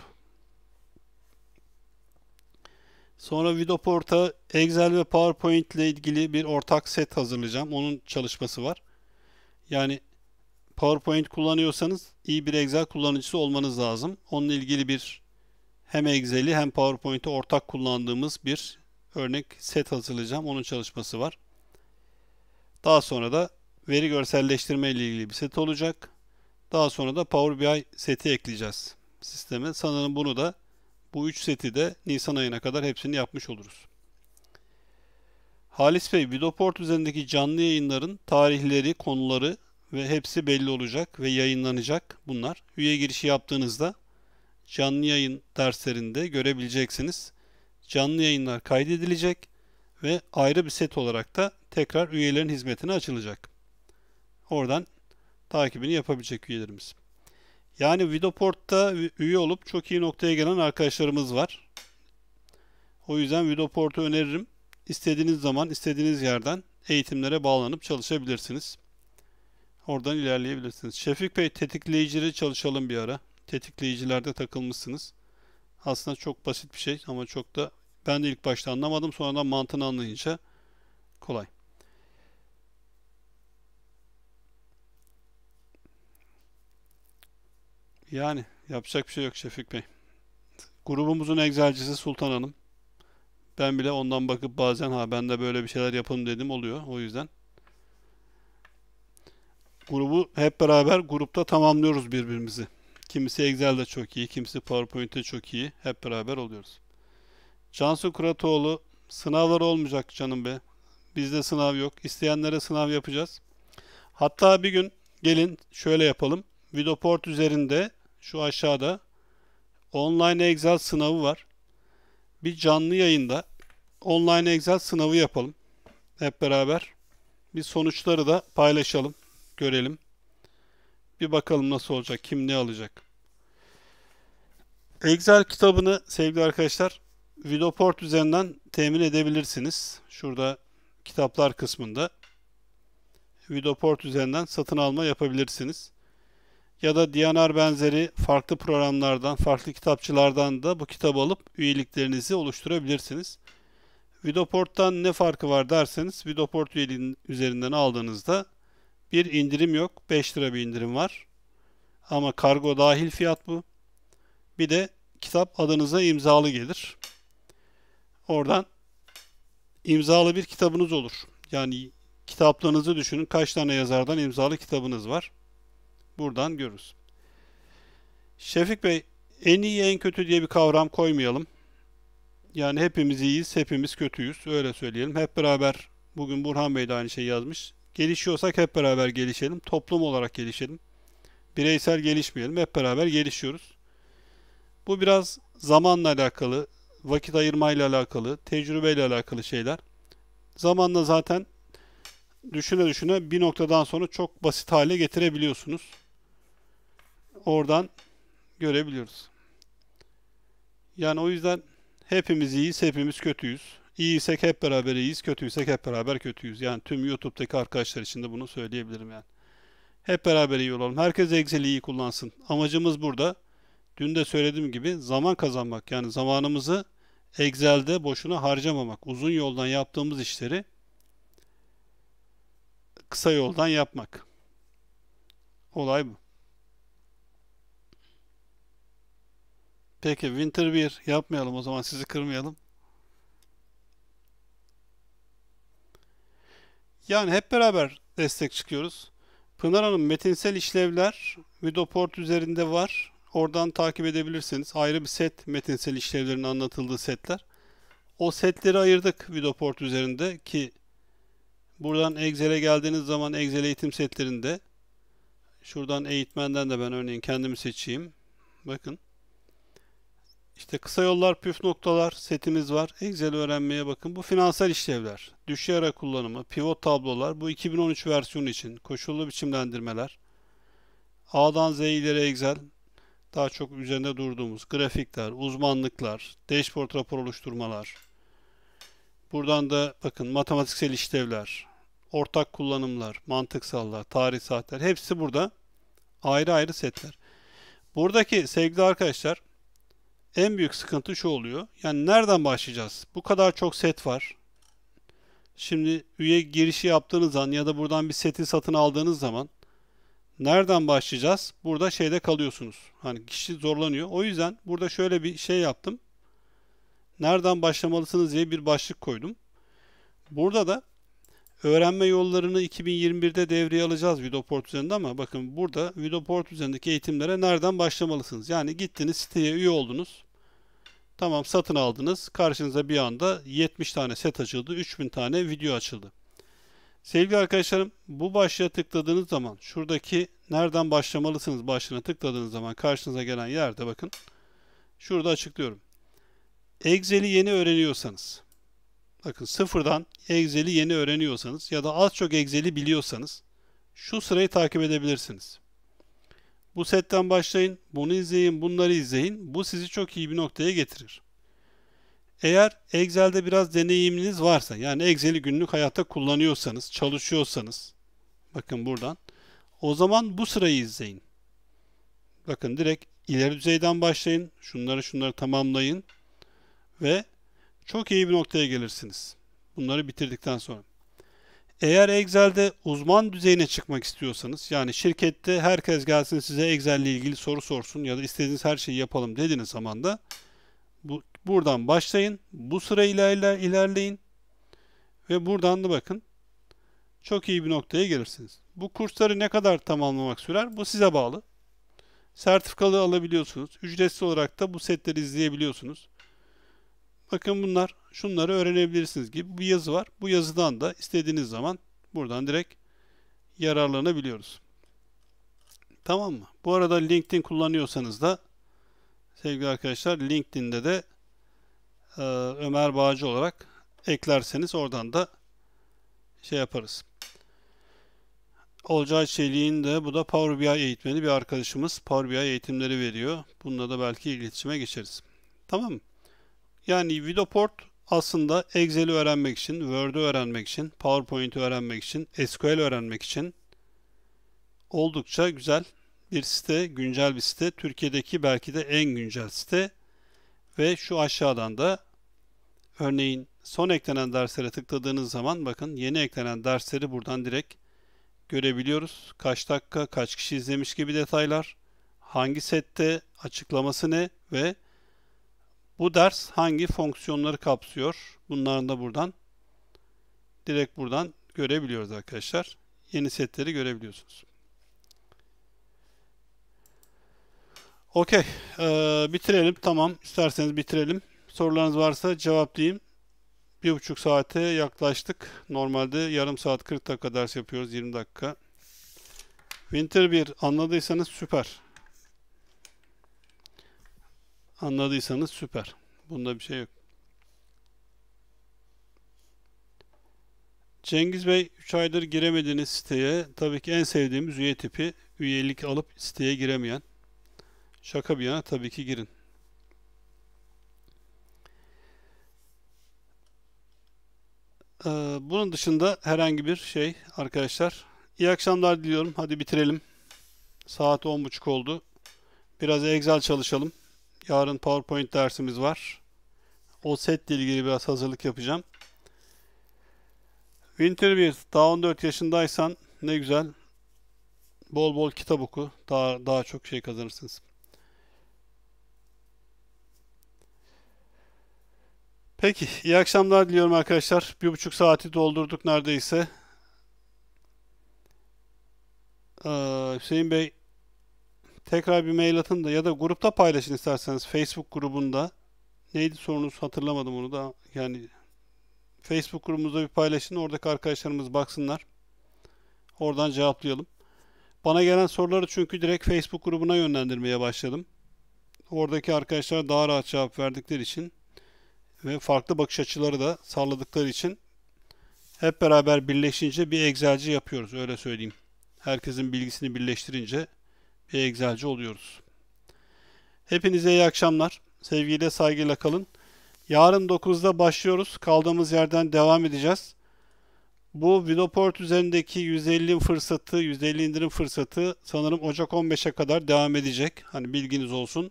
Sonra Vidoport'a Excel ve PowerPoint ile ilgili bir ortak set hazırlayacağım. Onun çalışması var. Yani PowerPoint kullanıyorsanız iyi bir Excel kullanıcısı olmanız lazım. Onunla ilgili bir hem Excel'i hem PowerPoint'i ortak kullandığımız bir örnek set hazırlayacağım. Onun çalışması var. Daha sonra da veri görselleştirme ile ilgili bir set olacak. Daha sonra da Power BI seti ekleyeceğiz sisteme. Sanırım bu 3 seti de Nisan ayına kadar hepsini yapmış oluruz. Halis Bey, Vidoport üzerindeki canlı yayınların tarihleri, konuları ve hepsi belli olacak ve yayınlanacak bunlar. Üye girişi yaptığınızda canlı yayın derslerinde görebileceksiniz. Canlı yayınlar kaydedilecek ve ayrı bir set olarak da tekrar üyelerin hizmetine açılacak. Oradan takibini yapabilecek üyelerimiz. Yani Vidoport'ta üye olup çok iyi noktaya gelen arkadaşlarımız var. O yüzden Vidoport'u öneririm. İstediğiniz zaman, istediğiniz yerden eğitimlere bağlanıp çalışabilirsiniz. Oradan ilerleyebilirsiniz. Şefik Bey, tetikleyicileri çalışalım bir ara. Tetikleyicilerde takılmışsınız. Aslında çok basit bir şey ama çok da ben de ilk başta anlamadım. Sonradan mantığını anlayınca kolay. Yani yapacak bir şey yok Şefik Bey. Grubumuzun egzercisi Sultan Hanım. Ben bile ondan bakıp bazen ben de böyle bir şeyler yapalım dedim oluyor. O yüzden grubu hep beraber grupta tamamlıyoruz birbirimizi. Kimisi Excel'de çok iyi, kimisi PowerPoint'te çok iyi. Hep beraber oluyoruz. Cansu Kuratoğlu, sınavlar olmayacak canım be. Bizde sınav yok. İsteyenlere sınav yapacağız. Hatta bir gün gelin şöyle yapalım. Vidoport üzerinde şu aşağıda online Excel sınavı var. Bir canlı yayında online Excel sınavı yapalım. Hep beraber. Bir sonuçları da paylaşalım. Görelim. Bir bakalım nasıl olacak, kim ne alacak. Excel kitabını sevgili arkadaşlar Vidoport üzerinden temin edebilirsiniz. Şurada kitaplar kısmında Vidoport üzerinden satın alma yapabilirsiniz. Ya da DNR benzeri farklı programlardan, farklı kitapçılardan da bu kitabı alıp üyeliklerinizi oluşturabilirsiniz. Vidoport'tan ne farkı var derseniz, Vidoport üyeliğinin üzerinden aldığınızda bir indirim yok. 5 lira bir indirim var. Ama kargo dahil fiyat bu. Bir de kitap adınıza imzalı gelir. Oradan imzalı bir kitabınız olur. Yani kitaplığınızı düşünün. Kaç tane yazardan imzalı kitabınız var. Buradan görürüz. Şefik Bey, en iyi en kötü diye bir kavram koymayalım. Yani hepimiz iyiyiz, hepimiz kötüyüz. Öyle söyleyelim. Hep beraber, bugün Burhan Bey de aynı şeyi yazmış. Gelişiyorsak hep beraber gelişelim. Toplum olarak gelişelim. Bireysel gelişmeyelim. Hep beraber gelişiyoruz. Bu biraz zamanla alakalı, vakit ayırmayla alakalı, tecrübeyle alakalı şeyler. Zamanla zaten düşüne düşüne bir noktadan sonra çok basit hale getirebiliyorsunuz. Oradan görebiliyoruz. Yani o yüzden hepimiz iyiyiz, hepimiz kötüyüz. İyiysek hep beraber iyiyiz, kötüysek hep beraber kötüyüz. Yani tüm YouTube'daki arkadaşlar için de bunu söyleyebilirim yani. Hep beraber iyi olalım. Herkes Excel'i iyi kullansın. Amacımız burada, dün de söylediğim gibi, zaman kazanmak. Yani zamanımızı Excel'de boşuna harcamamak. Uzun yoldan yaptığımız işleri kısa yoldan yapmak. Olay bu. Peki Winter 1 yapmayalım o zaman, sizi kırmayalım. Yani hep beraber destek çıkıyoruz. Pınar Hanım, metinsel işlevler Vidoport üzerinde var. Oradan takip edebilirsiniz. Ayrı bir set, metinsel işlevlerin anlatıldığı setler. O setleri ayırdık Vidoport üzerinde ki buradan Excel'e geldiğiniz zaman Excel eğitim setlerinde, şuradan eğitmenden de ben örneğin kendimi seçeyim. Bakın. İşte kısa yollar, püf noktalar setimiz var. Excel öğrenmeye bakın. Bu finansal işlevler, düşey ara kullanımı, pivot tablolar. Bu 2013 versiyonu için koşullu biçimlendirmeler. A'dan Z'ye ileri Excel. Daha çok üzerinde durduğumuz grafikler, uzmanlıklar, dashboard rapor oluşturmalar. Buradan da bakın matematiksel işlevler, ortak kullanımlar, mantıksallar, tarih saatler. Hepsi burada. Ayrı ayrı setler. Buradaki sevgili arkadaşlar, en büyük sıkıntı şu oluyor. Yani nereden başlayacağız? Bu kadar çok set var. Şimdi üye girişi yaptığınız an ya da buradan bir seti satın aldığınız zaman nereden başlayacağız? Burada şeyde kalıyorsunuz. Hani kişi zorlanıyor. O yüzden burada şöyle bir şey yaptım. Nereden başlamalısınız diye bir başlık koydum. Burada da öğrenme yollarını 2021'de devreye alacağız Vidoport üzerinde, ama bakın burada Vidoport üzerindeki eğitimlere nereden başlamalısınız? Yani gittiniz, siteye üye oldunuz. Tamam, satın aldınız. Karşınıza bir anda 70 tane set açıldı. 3000 tane video açıldı. Sevgili arkadaşlarım, bu başlığa tıkladığınız zaman, şuradaki nereden başlamalısınız başlığına tıkladığınız zaman karşınıza gelen yerde bakın. Şurada açıklıyorum. Excel'i yeni öğreniyorsanız, bakın sıfırdan Excel'i yeni öğreniyorsanız ya da az çok Excel'i biliyorsanız şu sırayı takip edebilirsiniz. Bu setten başlayın, bunu izleyin, bunları izleyin. Bu sizi çok iyi bir noktaya getirir. Eğer Excel'de biraz deneyiminiz varsa, yani Excel'i günlük hayatta kullanıyorsanız, çalışıyorsanız, bakın buradan, o zaman bu sırayı izleyin. Bakın direkt ileri düzeyden başlayın, şunları tamamlayın ve çok iyi bir noktaya gelirsiniz. Bunları bitirdikten sonra. Eğer Excel'de uzman düzeyine çıkmak istiyorsanız, yani şirkette herkes gelsin size Excel ile ilgili soru sorsun ya da istediğiniz her şeyi yapalım dediğiniz zaman da buradan başlayın. Bu sırayı ilerleyin. Ve buradan da bakın çok iyi bir noktaya gelirsiniz. Bu kursları ne kadar tamamlamak sürer? Bu size bağlı. Sertifikalı alabiliyorsunuz. Ücretsiz olarak da bu setleri izleyebiliyorsunuz. Bakın bunlar, şunları öğrenebilirsiniz gibi bir yazı var. Bu yazıdan da istediğiniz zaman buradan direkt yararlanabiliyoruz. Tamam mı? Bu arada LinkedIn kullanıyorsanız da sevgili arkadaşlar, LinkedIn'de de Ömer Bağcı olarak eklerseniz oradan da şey yaparız. Olcay Çelik'in de, bu da Power BI eğitmeni bir arkadaşımız. Power BI eğitimleri veriyor. Bununla da belki iletişime geçeriz. Tamam mı? Yani Vidoport aslında Excel'i öğrenmek için, Word'ü öğrenmek için, PowerPoint'i öğrenmek için, SQL öğrenmek için oldukça güzel bir site, güncel bir site. Türkiye'deki belki de en güncel site. Ve şu aşağıdan da örneğin son eklenen derslere tıkladığınız zaman bakın yeni eklenen dersleri buradan direkt görebiliyoruz. Kaç dakika, kaç kişi izlemiş gibi detaylar, hangi sette, açıklaması ne ve bu ders hangi fonksiyonları kapsıyor. Bunların da buradan direkt buradan görebiliyoruz arkadaşlar. Yeni setleri görebiliyorsunuz. Okey. Bitirelim. Tamam. İsterseniz bitirelim. Sorularınız varsa cevaplayayım. 1,5 saate yaklaştık. Normalde yarım saat 40 dakika ders yapıyoruz. 20 dakika. Winter 1 anladıysanız süper. Anladıysanız süper. Bunda bir şey yok. Cengiz Bey 3 aydır giremediğiniz siteye tabii ki en sevdiğimiz üye tipi. Üyelik alıp siteye giremeyen. Şaka bir yana tabii ki girin. Bunun dışında herhangi bir şey arkadaşlar. İyi akşamlar diliyorum. Hadi bitirelim. Saat 10.30 oldu. Biraz Excel çalışalım. Yarın PowerPoint dersimiz var. O setle ilgili biraz hazırlık yapacağım. Winter 1, daha 14 yaşındaysan ne güzel. Bol bol kitap oku. Daha çok şey kazanırsınız. Peki, iyi akşamlar diliyorum arkadaşlar. 1,5 saati doldurduk neredeyse. Hüseyin Bey, tekrar bir mail atın da ya da grupta paylaşın isterseniz. Facebook grubunda. Neydi sorunuz hatırlamadım onu da. Yani Facebook grubumuzda bir paylaşın. Oradaki arkadaşlarımız baksınlar. Oradan cevaplayalım. Bana gelen soruları çünkü direkt Facebook grubuna yönlendirmeye başladım. Oradaki arkadaşlar daha rahat cevap verdikleri için ve farklı bakış açıları da sağladıkları için hep beraber birleşince bir Excel'ci yapıyoruz. Öyle söyleyeyim. Herkesin bilgisini birleştirince bir Excel'ci oluyoruz. Hepinize iyi akşamlar. Sevgiyle, saygıyla kalın. Yarın 9'da başlıyoruz. Kaldığımız yerden devam edeceğiz. Bu Vidoport üzerindeki %50 indirim fırsatı sanırım Ocak 15'e kadar devam edecek. Hani bilginiz olsun.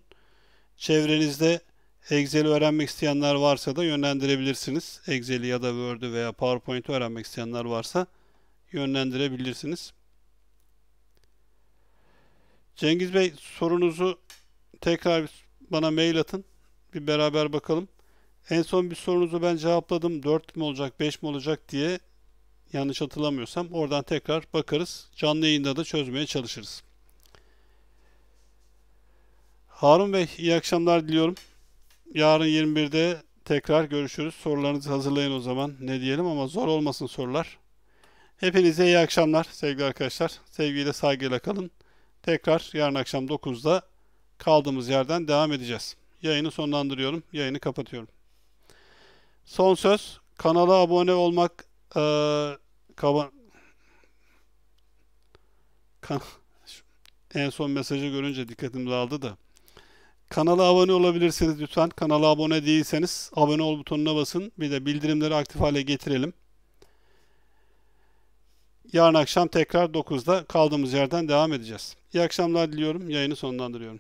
Çevrenizde Excel'i öğrenmek isteyenler varsa da yönlendirebilirsiniz. Excel'i ya da Word'ü veya PowerPoint'i öğrenmek isteyenler varsa yönlendirebilirsiniz. Cengiz Bey, sorunuzu tekrar bana mail atın. Bir beraber bakalım. En son bir sorunuzu ben cevapladım. 4 mü olacak, 5 mi olacak diye, yanlış hatırlamıyorsam. Oradan tekrar bakarız. Canlı yayında da çözmeye çalışırız. Harun Bey, iyi akşamlar diliyorum. Yarın 21'de tekrar görüşürüz. Sorularınızı hazırlayın o zaman. Ne diyelim ama zor olmasın sorular. Hepinize iyi akşamlar sevgili arkadaşlar. Sevgiyle, saygıyla kalın. Tekrar yarın akşam 9'da kaldığımız yerden devam edeceğiz. Yayını sonlandırıyorum. Yayını kapatıyorum. Son söz. Kanala abone olmak en son mesajı görünce dikkatim dağıldı da. Kanala abone olabilirsiniz lütfen. Kanala abone değilseniz abone ol butonuna basın. Bir de bildirimleri aktif hale getirelim. Yarın akşam tekrar 9'da kaldığımız yerden devam edeceğiz. İyi akşamlar diliyorum. Yayını sonlandırıyorum.